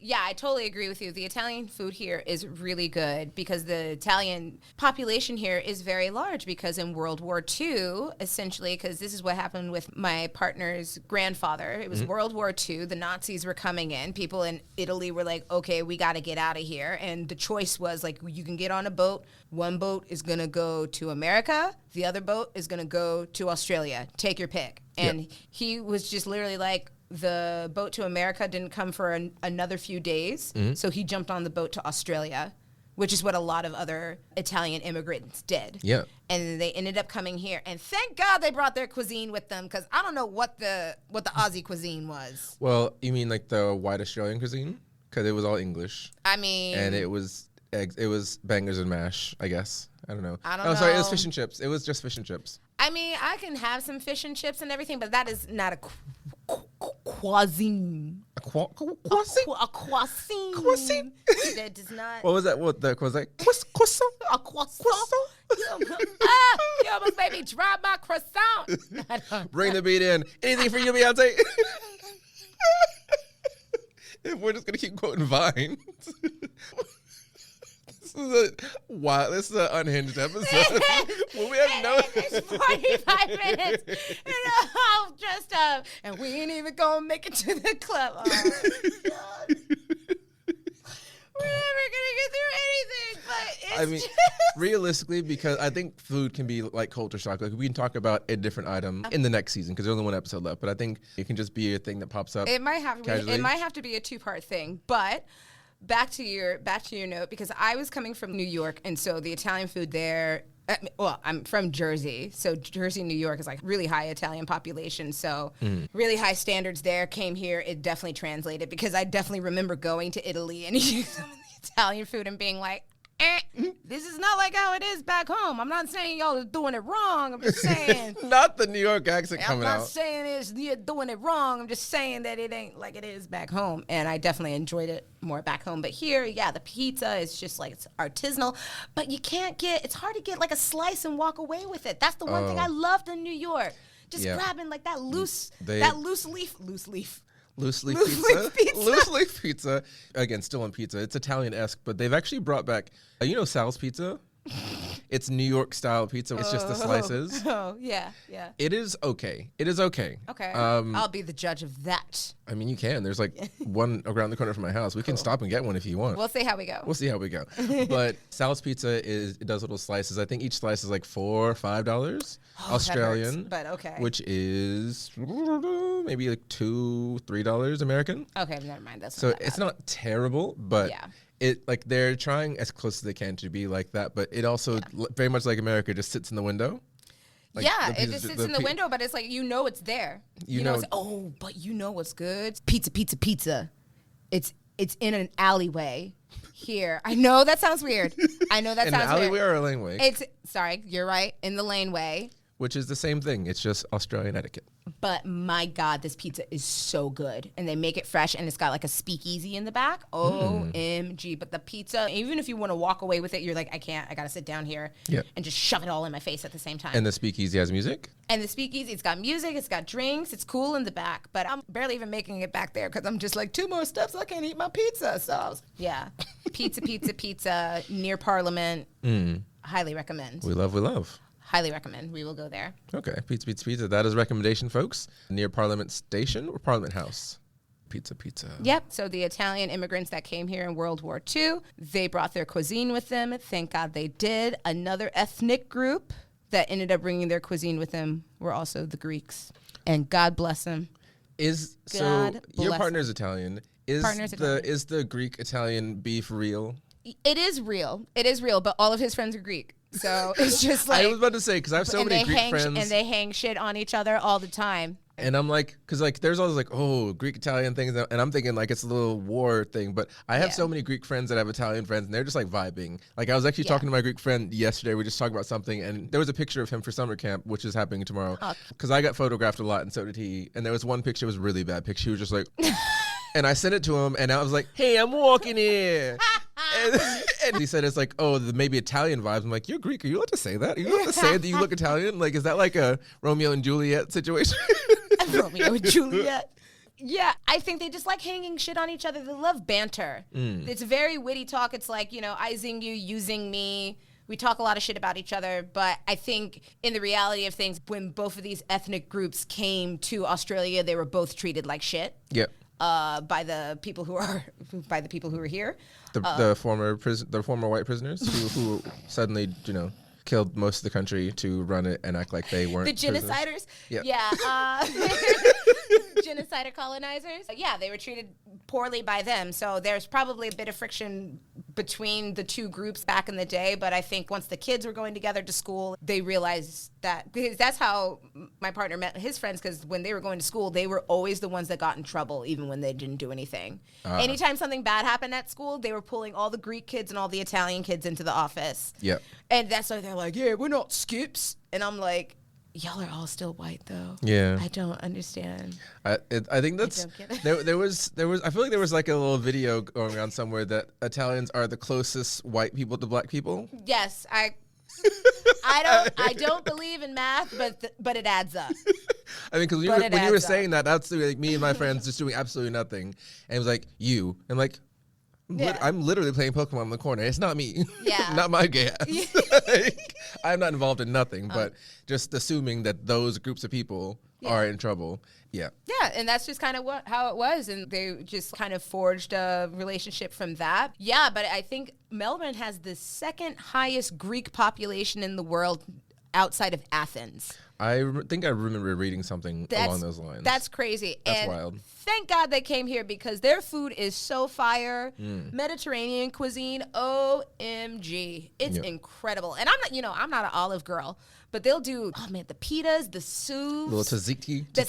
Yeah, I totally agree with you. The Italian food here is really good because the Italian population here is very large because in World War II, essentially, because this is what happened with my partner's grandfather. It was World War II. The Nazis were coming in. People in Italy were like, okay, we got to get out of here. And the choice was like, you can get on a boat. One boat is going to go to America. The other boat is going to go to Australia. Take your pick. And he was just literally like, the boat to America didn't come for another few days, so he jumped on the boat to Australia, which is what a lot of other Italian immigrants did. Yeah. And they ended up coming here, and thank God they brought their cuisine with them, because I don't know what the Aussie cuisine was. Well, you mean like the white Australian cuisine? Because it was all English. I mean... And it was eggs. It was bangers and mash, I guess. I don't know. I don't know. Sorry, it was fish and chips. It was just fish and chips. I mean, I can have some fish and chips and everything, but that is not a cuisine. A cuisine? A cuisine. Cuisine? That does not... What was that? What the croissant? Croissant? A croissant? You almost made me drop my croissant. Bring the beat in. Anything for you, Beyonce? If we're just going to keep quoting Vine. This is an unhinged episode. Well, we have no. It's 45 minutes, and I'm dressed up, and we ain't even gonna make it to the club. Oh, God. We're never gonna get through anything, but it's realistically, because I think food can be like culture shock. Like we can talk about a different item in the next season because there's only one episode left. But I think it can just be a thing that pops up. It might have to be a 2-part thing, but. Back to your note, because I was coming from New York, and so the Italian food there. Well, I'm from Jersey, so Jersey, New York is like really high Italian population, so really high standards there. Came here, it definitely translated because I definitely remember going to Italy and eating some of the Italian food and being like, This is not like how it is back home. I'm not saying y'all are doing it wrong. I'm just saying. Not the New York accent I'm coming not out. saying you're doing it wrong. I'm just saying that it ain't like it is back home. And I definitely enjoyed it more back home. But here, yeah, the pizza is just like it's artisanal. But you can't it's hard to get like a slice and walk away with it. That's the one thing I loved in New York. Just grabbing like that loose leaf. Loose leaf pizza. Loose leaf pizza. Again, still on pizza. It's Italian-esque, but they've actually brought back, Sal's Pizza? It's New York style pizza. It's just the slices. Oh, yeah. It is okay. Okay. I'll be the judge of that. I mean, you can. There's like one around the corner from my house. We can stop and get one if you want. We'll see how we go. But Sal's Pizza it does little slices. I think each slice is like $4 or $5 Australian. But okay. Which is maybe like $2-3 American. Okay, never mind. That's so not it's bad. not terrible, but it like they're trying as close as they can to be like that. But it also very much like America just sits in the window. Like it just sits in the window, but it's like it's there. You know but you know what's good? Pizza. It's in an alleyway here. I know that sounds weird. In an alleyway or a laneway? You're right. In the laneway. Which is the same thing. It's just Australian etiquette. But my God, this pizza is so good. And they make it fresh, and it's got like a speakeasy in the back. OMG. But the pizza, even if you want to walk away with it, you're like, I can't. I got to sit down here and just shove it all in my face at the same time. And the speakeasy has music? And the speakeasy, it's got music, it's got drinks, it's cool in the back. But I'm barely even making it back there because I'm just like, 2 more steps, I can't eat my pizza. So, pizza, near Parliament. Highly recommend. We love. Highly recommend. We will go there. Okay, pizza. That is a recommendation, folks. Near Parliament Station or Parliament House. Pizza. Yep. So the Italian immigrants that came here in World War II, they brought their cuisine with them. Thank God they did. Another ethnic group that ended up bringing their cuisine with them were also the Greeks. And God bless them. Your partner's Italian. Is the Greek-Italian beef real? It is real, but all of his friends are Greek. So it's just like... I was about to say, because I have so many Greek friends. And they hang shit on each other all the time. And I'm like, because like there's always like, Greek-Italian things. And I'm thinking like it's a little war thing. But I have so many Greek friends that have Italian friends, and they're just like vibing. Like I was actually talking to my Greek friend yesterday. We just talked about something, and there was a picture of him for summer camp, which is happening tomorrow. Because I got photographed a lot, and so did he. And there was one picture, it was a really bad picture. He was just like... And I sent it to him, and I was like, hey, I'm walking here. and he said it's like, maybe Italian vibes. I'm like, you're Greek. Are you allowed to say that? Are you allowed to say that you look Italian? Like, is that like a Romeo and Juliet situation? Romeo and Juliet. Yeah, I think they just like hanging shit on each other. They love banter. It's very witty talk. It's like, I zing you, you zing me. We talk a lot of shit about each other, but I think in the reality of things, when both of these ethnic groups came to Australia, they were both treated like shit. Yep. By the people who are here, the former white prisoners who suddenly killed most of the country to run it and act like they weren't the genociders. Prisoners. Yep. Yeah, genocider colonizers. Yeah, they were treated poorly by them. So there's probably a bit of friction between the two groups back in the day. But I think once the kids were going together to school, they realized that, because that's how my partner met his friends, because when they were going to school, they were always the ones that got in trouble, even when they didn't do anything. Anytime something bad happened at school, they were pulling all the Greek kids and all the Italian kids into the office. Yep. And that's why they're like, yeah, we're not skips. And I'm like, y'all are all still white, though. Yeah. I don't understand. I think that's... There was I feel like there was like a little video going around somewhere that Italians are the closest white people to black people. Yes, I don't believe in math, but it adds up. I mean, because when you were saying that, that's like me and my friends just doing absolutely nothing. And it was like, you. And like... I'm literally playing Pokemon in the corner. It's not me. Yeah. Not my gay ass. Like, I'm not involved in nothing, but just assuming that those groups of people are in trouble. Yeah. Yeah, and that's just kind of how it was, and they just kind of forged a relationship from that. Yeah, but I think Melbourne has the second highest Greek population in the world outside of Athens. I think I remember reading something along those lines. That's crazy. That's wild. Thank God they came here, because their food is so fire. Mediterranean cuisine, OMG. It's incredible. And I'm not an olive girl, but they'll do, the pitas, the soups. Little tzatziki. The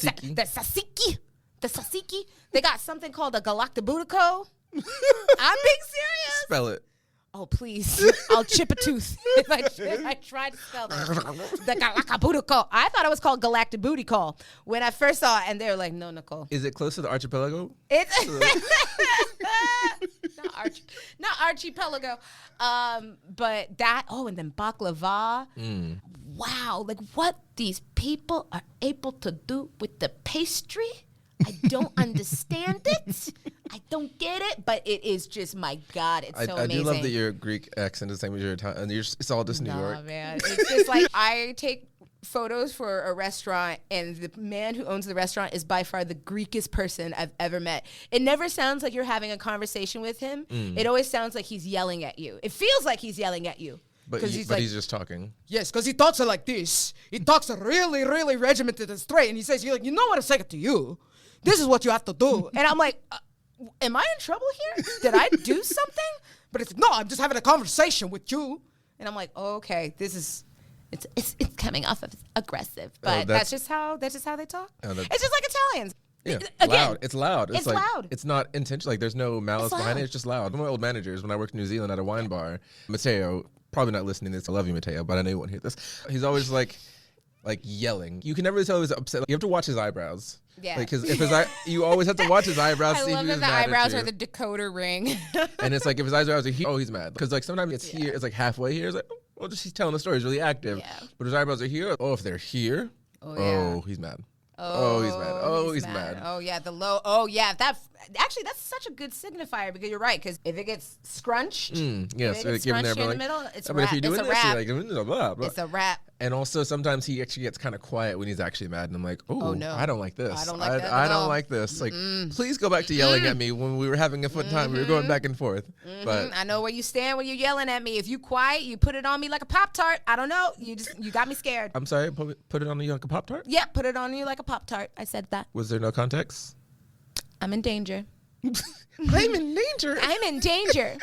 tzatziki. They got something called a galactabutico. I'm being serious. Spell it. Oh, please. I'll chip a tooth if I try to spell that. The Galactic Call. I thought it was called Galactic Booty Call when I first saw it, and they were like, no, Nicole. Is it close to the archipelago? It's not archipelago. But that, and then baklava. Wow, like what these people are able to do with the pastry. I don't understand it. I don't get it, but it is just, my God, it's so amazing. I do love that your Greek accent is the same as your Italian, and it's all just New York. Man, it's just like I take photos for a restaurant, and the man who owns the restaurant is by far the Greekest person I've ever met. It never sounds like you're having a conversation with him. It always sounds like he's yelling at you. It feels like he's yelling at you. But he's just talking. Yes, because he talks like this. He talks really, really regimented and straight, and he says, you know what I say to you? This is what you have to do. And I'm like, am I in trouble here? Did I do something? But it's no, I'm just having a conversation with you. And I'm like, okay, it's coming off of aggressive, but that's just how they talk. It's just like Italians. Yeah, Again, loud. It's loud. It's like, loud. It's not intentional. Like, there's no malice behind it. It's just loud. One of my old managers, when I worked in New Zealand at a wine bar, Matteo, probably not listening to this. I love you, Matteo, but I know you won't hear this. He's always like yelling. You can never really tell if he's upset. Like, you have to watch his eyebrows. Yeah. Because you always have to watch his eyebrows. I love that the eyebrows are the decoder ring. And it's like, if his eyebrows are here, he's mad. Because like sometimes it's here, it's like halfway here. It's like, well, just he's telling the story. He's really active. Yeah. But his eyebrows are here. Oh, if they're here, he's mad. Oh, he's mad. Oh, he's mad. Oh, yeah. The low. Oh, yeah. That's such a good signifier, because you're right. Because if it gets scrunched, yes, if it gets scrunched in the middle, it's a wrap. If you're doing It's a wrap. And also sometimes he actually gets kind of quiet when he's actually mad, and I'm like, oh no, I don't like this. I don't like that. I don't like this. Like, please go back to yelling at me when we were having a fun time. We were going back and forth. But I know where you stand when you're yelling at me. If you quiet, you put it on me like a Pop-Tart. I don't know. You got me scared. I'm sorry. Put it on you like a Pop-Tart? Yeah, put it on you like a Pop-Tart. I said that. Was there no context? I'm in danger. I'm in danger. I'm in danger.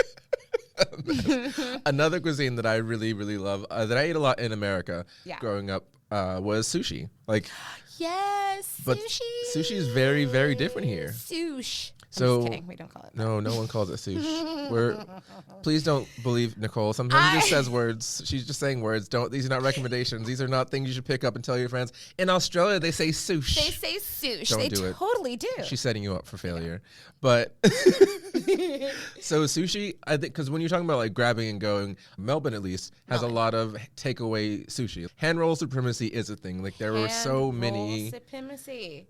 Another cuisine that I really, really love, that I ate a lot in America growing up, was sushi. Like, yes, but sushi is very, very different here. Sush. So, I'm just kidding. We don't call it that. No one calls it sush. Please don't believe Nicole. Sometimes she just says words. She's just saying words. These are not recommendations. These are not things you should pick up and tell your friends. In Australia, they say sush. They say sush. Don't they do it. Totally do. She's setting you up for failure. But so sushi, I think, because when you're talking about like grabbing and going, Melbourne at least has a lot of takeaway sushi. Hand roll supremacy is a thing. Like there were so many. Supremacy.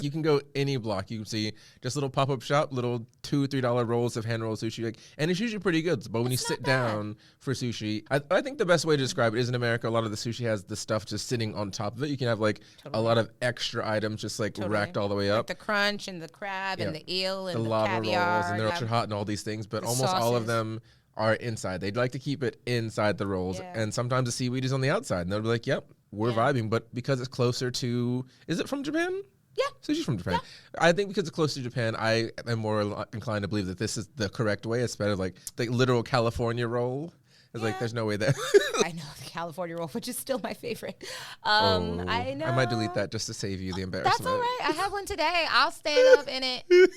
You can go any block. You can see just little pop-up shop, little $2-3 rolls of hand roll sushi, like, and it's usually pretty good. But when you sit down for sushi, I think the best way to describe it is in America, a lot of the sushi has the stuff just sitting on top of it. You can have like a lot of extra items just like racked all the way up. Like the crunch and the crab and the eel and the lava caviar. Rolls, and they're extra hot and all these things, but almost all of them are inside. They'd like to keep it inside the rolls, and sometimes the seaweed is on the outside, and they'll be like, yep, we're vibing, but because it's closer to, is it from Japan? Yeah. Sushi's from Japan. Yeah. I think because it's close to Japan, I am more inclined to believe that this is the correct way. It's better like the literal California roll. It's like, there's no way that. I know, the California roll, which is still my favorite. I know. I might delete that just to save you the embarrassment. That's all right. I have one today. I'll stand up in it.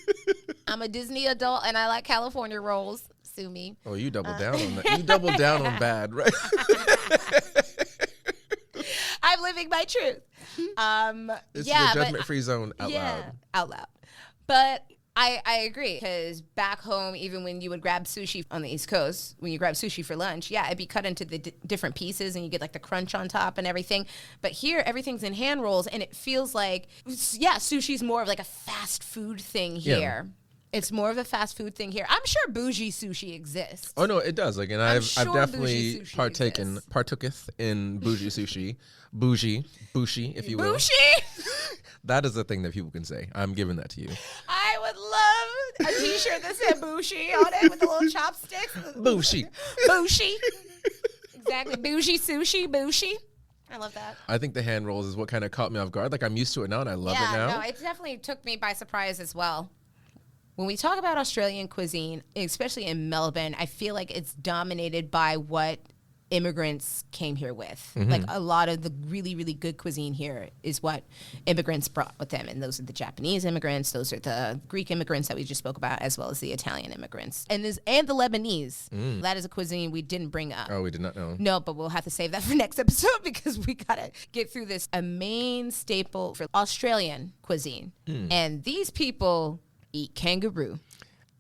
I'm a Disney adult, and I like California rolls. Sue me. Oh, you double down on that. You double down on bad, right? I'm living my truth. It's the judgment-free zone out loud. Out loud. But I agree, because back home, even when you would grab sushi on the East Coast, when you grab sushi for lunch, it'd be cut into the different pieces, and you get like the crunch on top and everything. But here, everything's in hand rolls, and it feels like, sushi's more of like a fast food thing here. Yeah. It's more of a fast food thing here. I'm sure bougie sushi exists. Oh no, it does. Like, and I've definitely partooketh in bougie sushi, bougie, if you will. Bougie. That is a thing that people can say. I'm giving that to you. I would love a T-shirt that said bougie on it with the little chopsticks. Bougie. Bougie. Exactly. Bougie sushi. Bougie. I love that. I think the hand rolls is what kind of caught me off guard. Like, I'm used to it now, and I love it now. No, it definitely took me by surprise as well. When we talk about Australian cuisine, especially in Melbourne, I feel like it's dominated by what immigrants came here with. Mm-hmm. Like a lot of the really, really good cuisine here is what immigrants brought with them. And those are the Japanese immigrants. Those are the Greek immigrants that we just spoke about, as well as the Italian immigrants. And the Lebanese. That is a cuisine we didn't bring up. Oh, we did not know. No, but we'll have to save that for next episode because we got to get through this. A main staple for Australian cuisine. And these people eat kangaroo.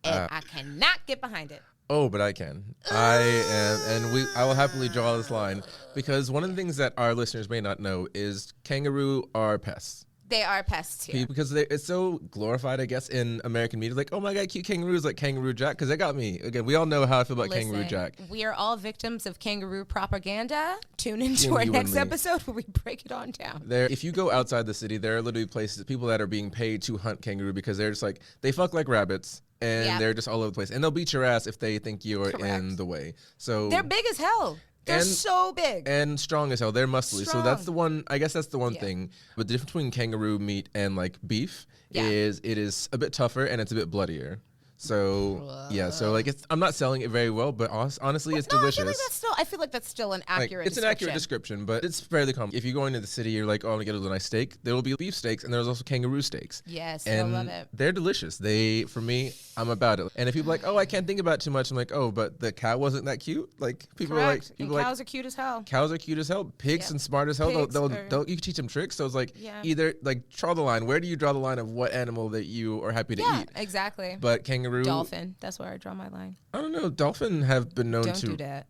And I cannot get behind it. Oh, but I can. I am, and I will happily draw this line because one of the things that our listeners may not know is kangaroo are pests. They are pests here. Because it's so glorified, I guess, in American media. Like, oh my God, cute kangaroos, like Kangaroo Jack, because that got me. Again, we all know how I feel about Kangaroo Jack. We are all victims of kangaroo propaganda. Tune into our next episode where we break it on down. If you go outside the city, there are literally places, people that are being paid to hunt kangaroo because they're just like, they fuck like rabbits. And they're just all over the place. And they'll beat your ass if they think you're in the way. So they're big as hell. They're so big. And strong as hell. They're muscly. So that's the one, I guess that's the one thing. But the difference between kangaroo meat and like beef is it is a bit tougher and it's a bit bloodier. So, so like I'm not selling it very well, but honestly, it's delicious. I feel like that's still an accurate It's an accurate description, but it's fairly common. If you go into the city, you're like, oh, I'm going to get a nice steak. There will be beef steaks, and there's also kangaroo steaks. Yes, and I love it. They're delicious. For me, I'm about it. And if people are like, oh, I can't think about it too much, I'm like, oh, but the cow wasn't that cute? Like, people Correct. are like... Cows are cute as hell. Cows are cute as hell. Pigs and smart as hell. You can teach them tricks. So it's like, either, like, draw the line. Where do you draw the line of what animal that you are happy to eat? Exactly. But kangaroo... Dolphin. That's where I draw my line. I don't know. Dolphin have been known to... Don't do that.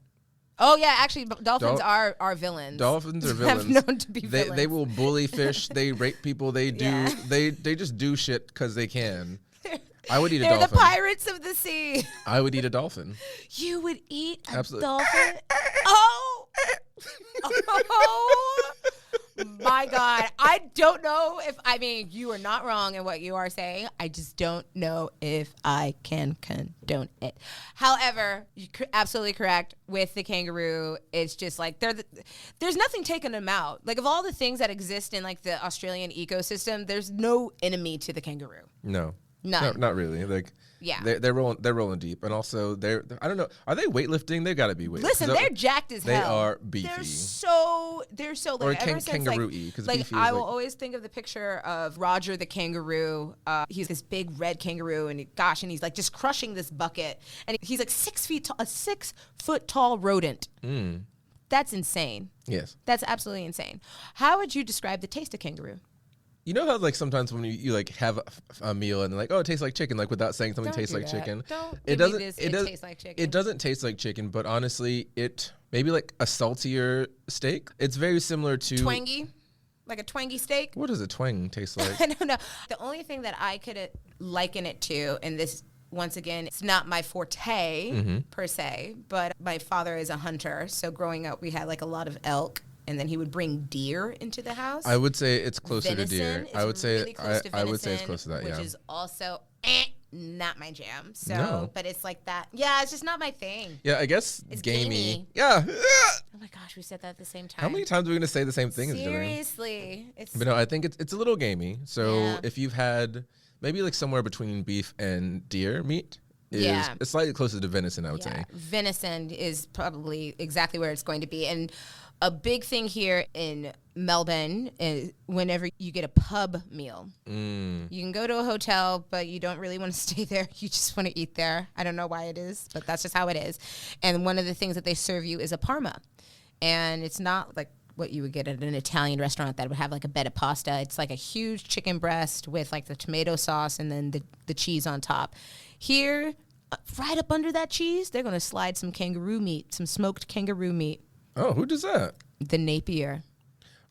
Oh, yeah, actually, dolphins are villains. Dolphins are villains. Have known to be villains. They will bully fish. They rape people. They do. They just do shit because they can. I would eat a dolphin. They're the pirates of the sea. I would eat a dolphin. You would eat a Absolutely. dolphin? Oh! Oh! My God. I don't know you are not wrong in what you are saying. I just don't know if I can condone it. However, you're absolutely correct with the kangaroo. It's just like there's nothing taking them out. Like of all the things that exist in like the Australian ecosystem, there's no enemy to the kangaroo. No. None. No, not really. Like, they're rolling deep, and also I don't know. Are they weightlifting? They got to be weightlifting. Listen, they're jacked as hell. They are beefy. They're so like, ever since kangaroo-y, because like beefy I will always think of the picture of Roger the kangaroo. He's this big red kangaroo, and he's like just crushing this bucket, and he's like 6 feet tall, a 6 foot tall rodent. That's insane. Yes, that's absolutely insane. How would you describe the taste of kangaroo? You know how like sometimes when you like have a meal and like, oh, it tastes like chicken, like without saying something tastes like chicken. It tastes like chicken. It doesn't taste like chicken, but honestly, it maybe like a saltier steak. It's very similar to twangy, like a twangy steak. What does a twang taste like? I don't know. The only thing that I could liken it to, and this once again, it's not my forte per se, but my father is a hunter, so growing up we had like a lot of elk. And then he would bring deer into the house. I would say it's closer to deer. I would say it's close to that, yeah. Which is also not my jam. So, but it's like that. Yeah, it's just not my thing. Yeah, I guess it's gamey. Yeah. Oh my gosh, we said that at the same time. How many times are we going to say the same thing? Seriously. But no, I think it's a little gamey. So if you've had maybe like somewhere between beef and deer meat, it's slightly closer to venison, I would say. Venison is probably exactly where it's going to be. And a big thing here in Melbourne is whenever you get a pub meal. You can go to a hotel, but you don't really want to stay there. You just want to eat there. I don't know why it is, but that's just how it is. And one of the things that they serve you is a parma. And it's not like what you would get at an Italian restaurant that would have like a bed of pasta. It's like a huge chicken breast with like the tomato sauce and then the cheese on top. Here, right up under that cheese, they're going to slide some kangaroo meat, some smoked kangaroo meat. Oh, who does that? The Napier.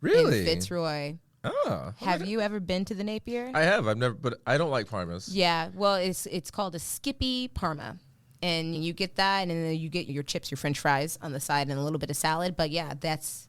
Really? In Fitzroy. Oh. Have you ever been to the Napier? I have. I've never, but I don't like parmas. Yeah. Well, it's called a Skippy Parma. And you get that, and then you get your chips, your French fries on the side, and a little bit of salad. But yeah, that's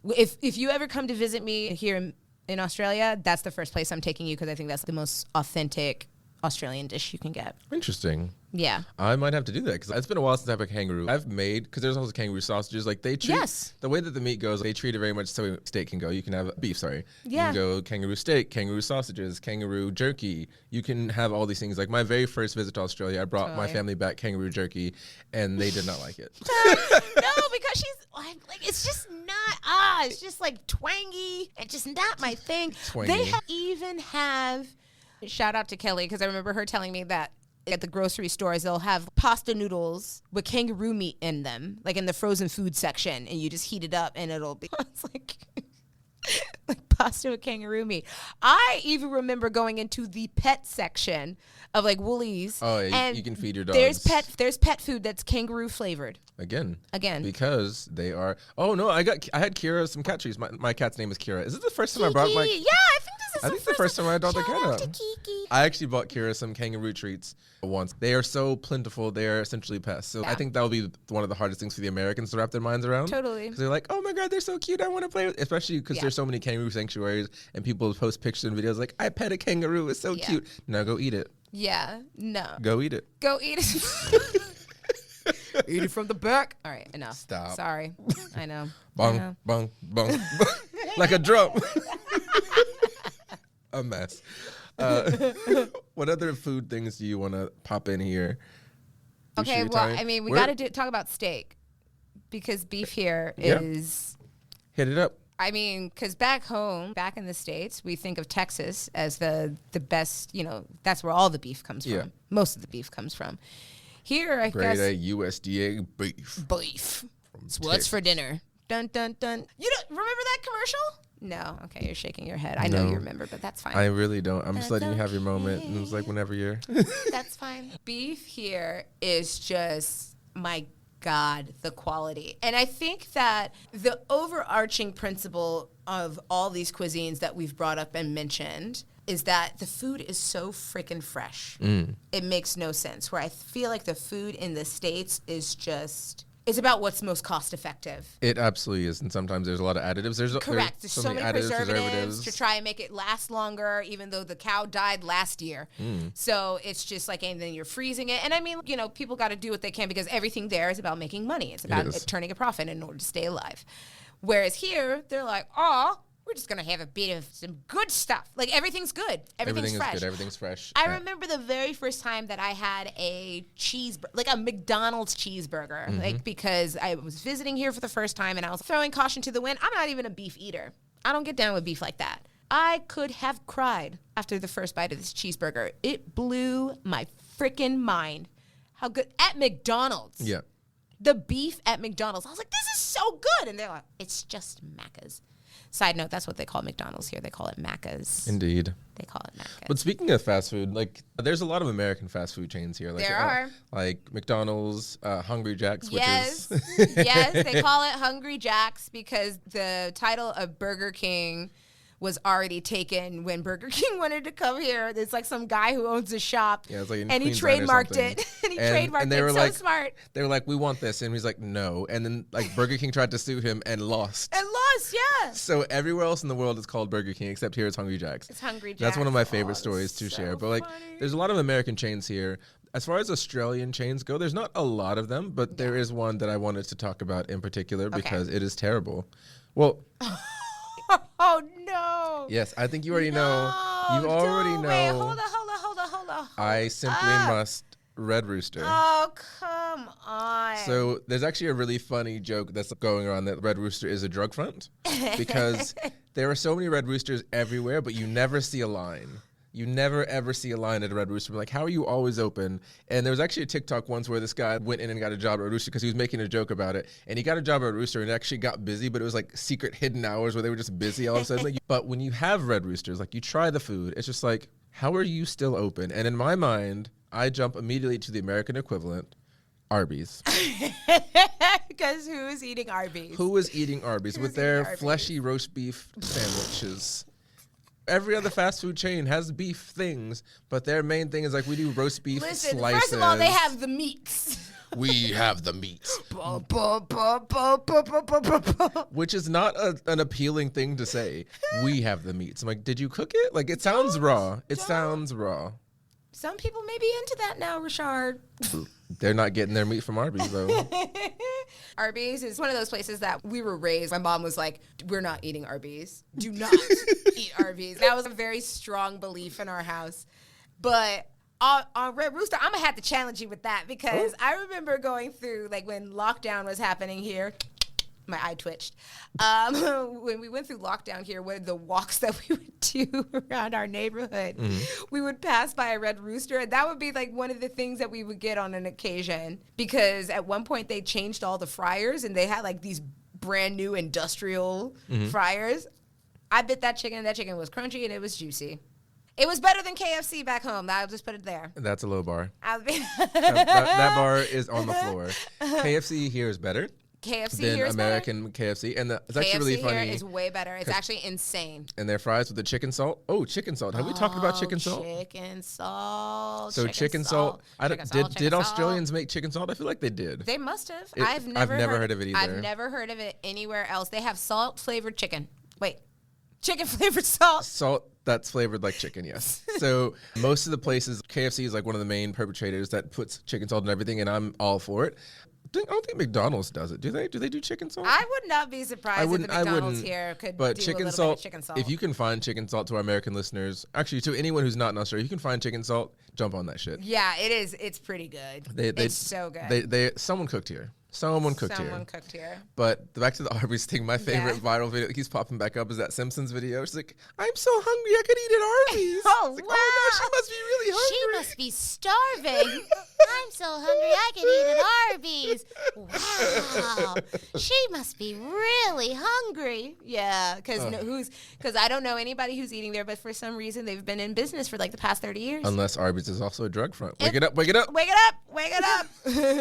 if you ever come to visit me here in Australia, that's the first place I'm taking you because I think that's the most authentic Australian dish you can get. Interesting. Yeah. I might have to do that because it's been a while since I've had kangaroo. I've made, because there's also kangaroo sausages. Like they treat, the way that the meat goes, they treat it very much so steak can go. You can have beef, sorry. Yeah. You can go kangaroo steak, kangaroo sausages, kangaroo jerky. You can have all these things. Like my very first visit to Australia, I brought my family back kangaroo jerky and they did not like it. No, because she's like, it's just not, it's just like twangy. It's just not my thing. Twangy. They even have, shout out to Kelly, because I remember her telling me that at the grocery stores, they'll have pasta noodles with kangaroo meat in them, like in the frozen food section, and you just heat it up and it'll be, it's like pasta with kangaroo meat. I even remember going into the pet section of like Woolies. Oh, yeah, and you can feed your dogs. There's pet food that's kangaroo flavored. Again. Because they are, oh no, I had Kira some cat treats. My cat's name is Kira. Is it the first time I brought my... Yeah, I think this is the first time I adopted Shout out Kira. to Kiki. I actually bought Kira some kangaroo treats once. They are so plentiful. They are essentially pests. So I think that'll be one of the hardest things for the Americans to wrap their minds around. Totally. Because they're like, oh my God, they're so cute. I want to play with, especially because there's so many kangaroo sanctuaries and people post pictures and videos like, I pet a kangaroo. It's so cute. Now go eat it. Yeah, no. Go eat it. Go eat it. Eat it from the back. All right, enough. Stop. Sorry. I know. Bong, bong, bong. Like a drum. A mess. What other food things do you want to pop in here? Okay, well, I mean, we got to talk about steak because beef here is... Hit it up. I mean, because back in the States, we think of Texas as the best, that's where all the beef comes from. Yeah. Most of the beef comes from. Here, I Grade guess... A USDA beef. Beef. It's what's for dinner. Dun, dun, dun. You don't remember that commercial? No. Okay, you're shaking your head. I know you remember, but that's fine. I really don't. I'm just letting you have your moment. And it's like whenever you're... That's fine. Beef here is just, my God, the quality. And I think that the overarching principle of all these cuisines that we've brought up and mentioned is that the food is so freaking fresh. It makes no sense. Where I feel like the food in the States is just... It's about what's most cost effective. It absolutely is, and sometimes there's a lot of additives. Correct. There's so many preservatives to try and make it last longer, even though the cow died last year. So it's just like, and then you're freezing it. And I mean, people got to do what they can because everything there is about making money. It's about turning a profit in order to stay alive. Whereas here, they're like, we're just going to have a bit of some good stuff. Like, everything's good. Everything's fresh. Good. Everything's fresh. I remember the very first time that I had a a McDonald's cheeseburger, because I was visiting here for the first time and I was throwing caution to the wind. I'm not even a beef eater. I don't get down with beef like that. I could have cried after the first bite of this cheeseburger. It blew my freaking mind. How good. At McDonald's. Yeah. The beef at McDonald's. I was like, this is so good. And they're like, it's just Macca's. Side note, that's what they call McDonald's here. They call it Macca's. Indeed. They call it Macca's. But speaking of fast food, like, there's a lot of American fast food chains here. Like, there are. Like McDonald's, Hungry Jack's, which is... Yes, they call it Hungry Jack's because the title of Burger King was already taken when Burger King wanted to come here. There's like some guy who owns a shop, it's like and he trademarked it. And they were so smart. They were like, we want this. And he's like, no. And then like Burger King tried to sue him and lost. Yeah. So everywhere else in the world it's called Burger King, except here it's Hungry Jack's. It's Hungry Jack's. That's one of my favorite stories to share. But like, there's a lot of American chains here. As far as Australian chains go, there's not a lot of them, but there is one that I wanted to talk about in particular because it is terrible. Well... Oh, no. Yes, I think you already know. You already know. Wait, hold on. I simply must Red Rooster. Oh, come on. So there's actually a really funny joke that's going around that Red Rooster is a drug front because there are so many Red Roosters everywhere, but you never see a line. You never, ever see a line at a Red Rooster. Like, how are you always open? And there was actually a TikTok once where this guy went in and got a job at Red Rooster because he was making a joke about it. And he got a job at Red Rooster and actually got busy, but it was like secret hidden hours where they were just busy all of a sudden. But when you have Red Roosters, like you try the food, it's just like, how are you still open? And in my mind, I jump immediately to the American equivalent, Arby's. Because who is eating Arby's? Who is eating Arby's with their fleshy roast beef sandwiches? Every other fast food chain has beef things, but their main thing is like we do roast beef slices. First of all, they have the meats. We have the meats. Which is not an appealing thing to say. We have the meats. I'm like, did you cook it? Like, it sounds raw. It sounds raw. Some people may be into that now, Ri'chard. They're not getting their meat from Arby's, though. Arby's is one of those places that we were raised. My mom was like, we're not eating Arby's. Do not eat Arby's. That was a very strong belief in our house. But on Red Rooster, I'm going to have to challenge you with that because I remember going through, like, when lockdown was happening here. My eye twitched. When we went through lockdown here, one of the walks that we would do around our neighborhood, we would pass by a Red Rooster, and that would be like one of the things that we would get on an occasion because at one point they changed all the fryers and they had like these brand new industrial fryers. I bit that chicken. That chicken was crunchy and it was juicy. It was better than KFC back home. I'll just put it there. That's a low bar. That bar is on the floor. KFC here is better. KFC than here is American better. KFC, and it's actually really funny. KFC here is way better. It's actually insane. And their fries with the chicken salt. Oh, chicken salt. Have we talked about chicken salt? Chicken salt. So chicken salt. Did Australians make chicken salt? I feel like they did. They must have. I've never heard of it either. I've never heard of it anywhere else. They have salt flavored chicken. Wait, chicken flavored salt. Salt that's flavored like chicken, yes. So most of the places, KFC is like one of the main perpetrators that puts chicken salt in everything, and I'm all for it. I don't think McDonald's does it. Do they? Do they do chicken salt? I would not be surprised if the McDonald's here could do a little bit of chicken salt. If you can find chicken salt to our American listeners, actually to anyone who's not in Australia, you can find chicken salt, jump on that shit. Yeah, it is. It's pretty good. It's so good. Someone cooked here. Someone cooked here. But back to the Arby's thing, my favorite viral video that keeps popping back up is that Simpsons video. She's like, I'm so hungry I could eat at Arby's. Oh, like, wow. Oh, no, she must be really hungry. She must be starving. I'm so hungry I could eat at Arby's. Wow. She must be really hungry. Yeah, because I don't know anybody who's eating there, but for some reason they've been in business for like the past 30 years. Unless Arby's is also a drug front. Wake it up, wake it up. Wake it up, wake it up.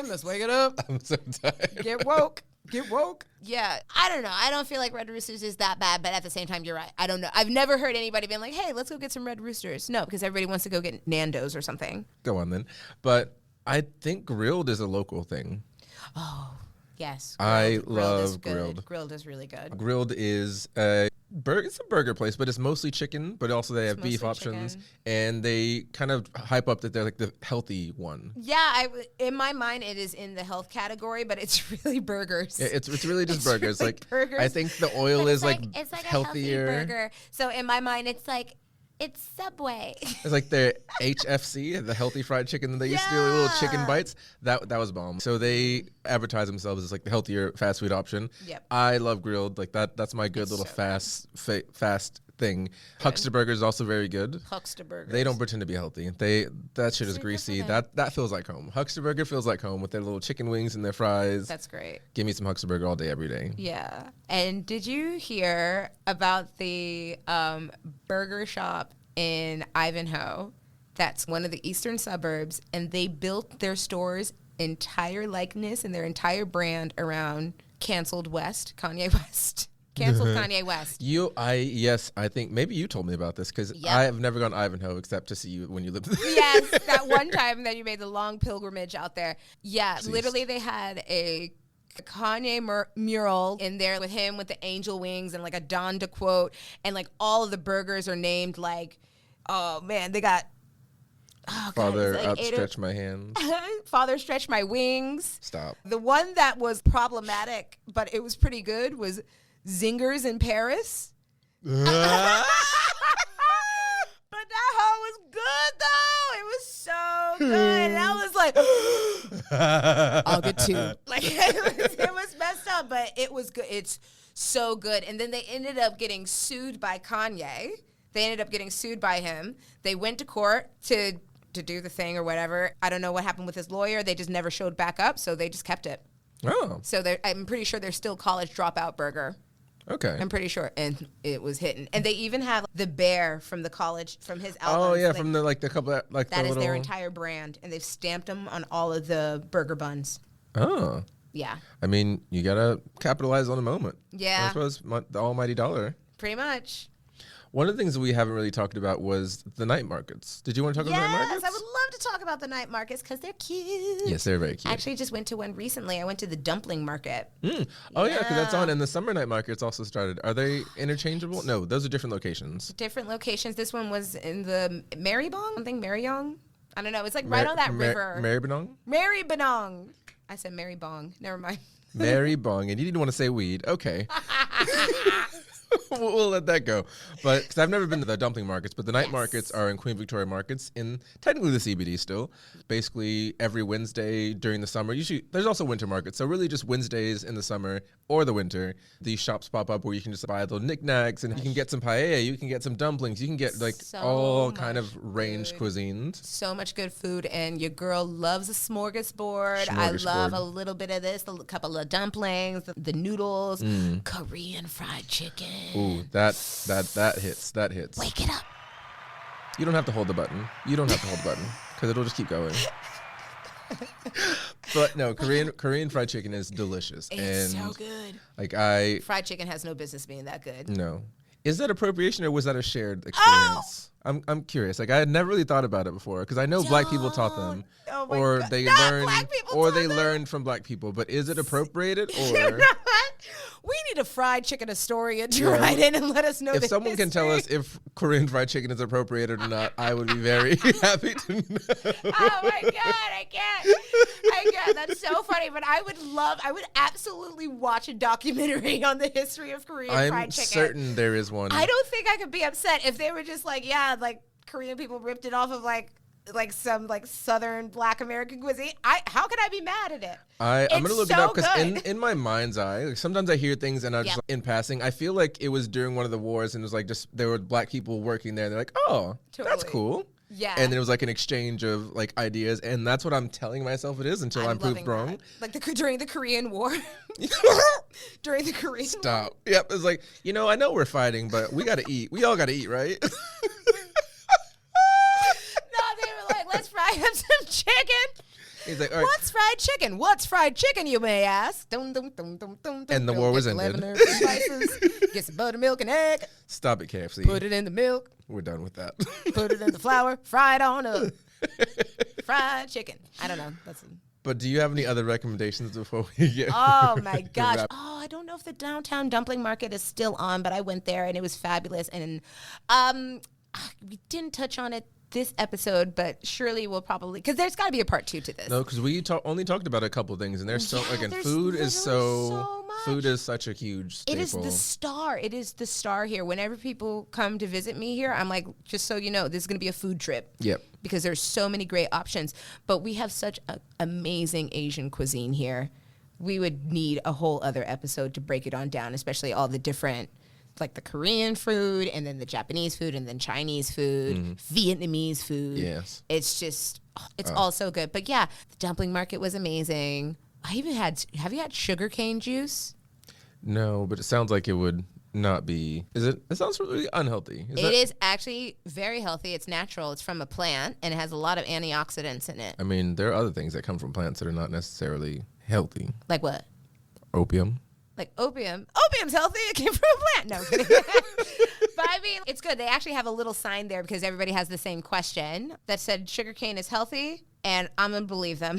Let's wake it up. I'm so tired. Get woke. Get woke. Yeah, I don't know. I don't feel like Red Roosters is that bad, but at the same time, you're right. I don't know. I've never heard anybody being like, hey, let's go get some Red Roosters. No, because everybody wants to go get Nando's or something. Go on then. But I think grilled is a local thing. Oh, yes. I love grilled. Grilled is really good. Grilled is it's a burger place, but it's mostly chicken, but also they have beef options, and they kind of hype up that they're like the healthy one. Yeah, in my mind, it is in the health category, but it's really burgers. Yeah, it's really just burgers. Really like burgers. I think the oil is like it's like healthier. A healthy burger. So in my mind, it's like it's Subway. It's like their HFC, the healthy fried chicken that they used to do, little chicken bites. That was bomb. So they advertise themselves as like the healthier fast food option. Yep. I love grilled. Like that's my good little fast thing. Huckster Burger is also very good. Huckster Burger. They don't pretend to be healthy. That shit is greasy. That feels like home. Huckster Burger feels like home with their little chicken wings and their fries. That's great. Give me some Huckster Burger all day, every day. Yeah. And did you hear about the burger shop in Ivanhoe? That's one of the eastern suburbs, and they built their store's entire likeness and their entire brand around canceled Kanye West. Canceled Kanye West. I think maybe you told me about this because I have never gone to Ivanhoe except to see you when you lived there. Yes, that one time that you made the long pilgrimage out there. Yeah, Jeez. Literally they had a Kanye mural in there with him with the angel wings and like a Donda quote, and like all of the burgers are named like, oh man, they got Father, like outstretch my hands. Father, stretch my wings. Stop. The one that was problematic, but it was pretty good, was Zingers in Paris. But that hoe was good though. It was so good. And I was like, I'll get two. Like it was messed up, but it was good. It's so good. And then they ended up getting sued by Kanye. They ended up getting sued by him. They went to court to do the thing or whatever. I don't know what happened with his lawyer. They just never showed back up, so they just kept it. Oh. So I'm pretty sure they're still college dropout burger. Okay. I'm pretty sure, and it was hitting. And they even have the bear from the college, from his album. Oh yeah, from the couple like that the is their entire brand, and they've stamped them on all of the burger buns. Oh. Yeah. I mean, you gotta capitalize on the moment. Yeah. I suppose the almighty dollar. Pretty much. One of the things that we haven't really talked about was the night markets. Did you want to talk about the night markets? Yes, I would love to talk about the night markets because they're cute. Yes, they're very cute. I actually just went to one recently. I went to the dumpling market. Oh, yeah, because that's on. And the summer night markets also started. Are they interchangeable? No, those are different locations. Different locations. This one was in the Marybong, something Maryong. I don't know. It's like right on that river. Mary Benong. I said Mary Bong. Never mind. Mary Bong. And you didn't want to say weed. Okay. We'll let that go. But because I've never been to the dumpling markets, but the night markets are in Queen Victoria Markets in technically the CBD still. Basically every Wednesday during the summer. Usually there's also winter markets. So really just Wednesdays in the summer or the winter, these shops pop up where you can just buy little knickknacks and you can get some paella, you can get some dumplings, you can get like all kind of range cuisines. So much good food, and your girl loves a smorgasbord. I love a little bit of this, a couple of dumplings, the noodles, Korean fried chicken. Ooh, that hits. That hits. Wake it up. You don't have to hold the button. Because it'll just keep going. But no, Korean fried chicken is delicious. It's so good. Fried chicken has no business being that good. No. Is that appropriation or was that a shared experience? I'm curious. Like I had never really thought about it before because I know black people taught them, or God. they learned from black people. But is it appropriated or? You know what? We need a fried chicken historian to write in and let us know. If someone can tell us if Korean fried chicken is appropriated or not, I would be very happy to know. Oh my God, I can't. That's so funny. But I would absolutely watch a documentary on the history of Korean fried chicken. I'm certain there is one. I don't think I could be upset if they were just like, like Korean people ripped it off of like some like Southern Black American cuisine. How could I be mad at it? I'm gonna look it up because in my mind's eye, like, sometimes I hear things and I just in passing. I feel like it was during one of the wars and it was like just there were black people working there. And they're like, oh, that's cool. Yeah. And then it was like an exchange of like ideas, and that's what I'm telling myself it is until I'm proved wrong. Like during the Korean War. During the Korean War. Stop. Yep. It's like, I know we're fighting, but we gotta eat. We all gotta eat, right? Let's fry up some chicken. He's like, all right. What's fried chicken? What's fried chicken, you may ask? And the war was ended. Get some buttermilk and egg. Stop it, KFC. Put it in the milk. We're done with that. Put it in the flour. Fry it on up. Fried chicken. I don't know. But do you have any other recommendations before we get? Oh my gosh. I don't know if the downtown dumpling market is still on, but I went there and it was fabulous. And we didn't touch on it this episode, but surely we'll probably, because there's got to be a part 2 to this. No, because we only talked about a couple of things, and there's food is such a huge staple. It is the star here. Whenever people come to visit me here, I'm like, just so you know, this is going to be a food trip. Yep. Because there's so many great options, but we have such an amazing Asian cuisine here. We would need a whole other episode to break it on down, especially all the different, like the Korean food and then the Japanese food and then Chinese food, Vietnamese food. Yes. It's just, it's all so good. But yeah, the dumpling market was amazing. Have you had sugarcane juice? No, but it sounds like it would not be. It sounds really unhealthy. It is actually very healthy. It's natural. It's from a plant and it has a lot of antioxidants in it. I mean, there are other things that come from plants that are not necessarily healthy. Like what? Opium. Like opium. Opium's healthy. It came from a plant. No, kidding. But I mean, it's good. They actually have a little sign there because everybody has the same question that said sugarcane is healthy. And I'm going to believe them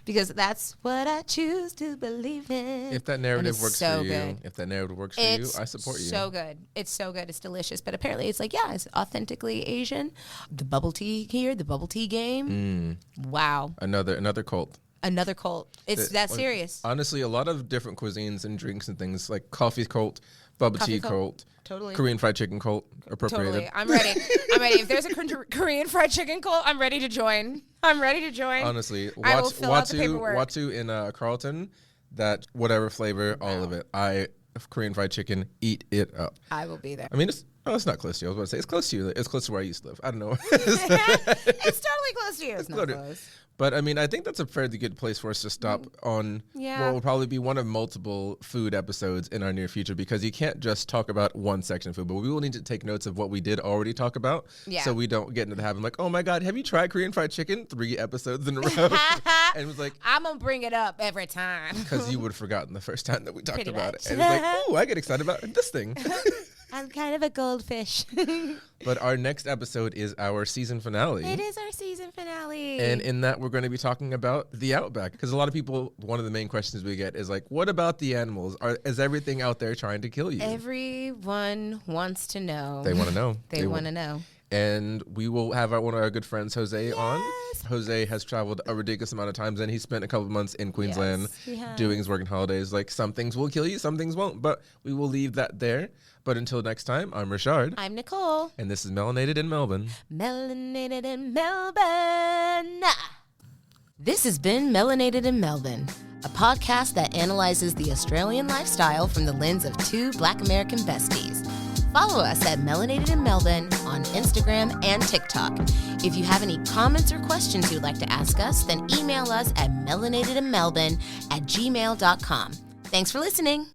because that's what I choose to believe in. If that narrative works for you, I support you. It's so good. It's so good. It's delicious. But apparently it's like, it's authentically Asian. The bubble tea here, the bubble tea game. Wow. Another cult. Another cult. It's that serious. Honestly, a lot of different cuisines and drinks and things like coffee cult, bubble tea cult, totally. Korean fried chicken cult, appropriated. Totally. I'm ready. If there's a Korean fried chicken cult, I'm ready to join. Honestly, Watu in Carlton, that whatever flavor, all of it. Korean fried chicken, eat it up. I will be there. I mean, it's not close to you. I was about to say, it's close to you. It's close to where I used to live. I don't know. It's totally close to you. It's not close. But, I mean, I think that's a fairly good place for us to stop on what will probably be one of multiple food episodes in our near future, because you can't just talk about one section of food, but we will need to take notes of what we did already talk about so we don't get into the habit like, oh, my God, have you tried Korean fried chicken? 3 episodes in a row. And it was like, I'm going to bring it up every time. Because you would have forgotten the first time that we talked about it. And it's like, oh, I get excited about this thing. I'm kind of a goldfish. But our next episode is our season finale. It is our season finale. And in that, we're going to be talking about the outback. Because a lot of people, one of the main questions we get is like, what about the animals? Is everything out there trying to kill you? Everyone wants to know. They want to know. They want to know. And we will have one of our good friends, Jose, on. Jose has traveled a ridiculous amount of times, and he spent a couple of months in Queensland doing his working holidays. Like, some things will kill you, some things won't, but we will leave that there. But until next time, I'm Ri'chard. I'm Nicole. And this is Melanated in Melbourne. Melanated in Melbourne. This has been Melanated in Melbourne, a podcast that analyzes the Australian lifestyle from the lens of two Black American besties. Follow us at Melanated in Melbourne on Instagram and TikTok. If you have any comments or questions you'd like to ask us, then email us at melanatedinmelbourne@gmail.com. Thanks for listening.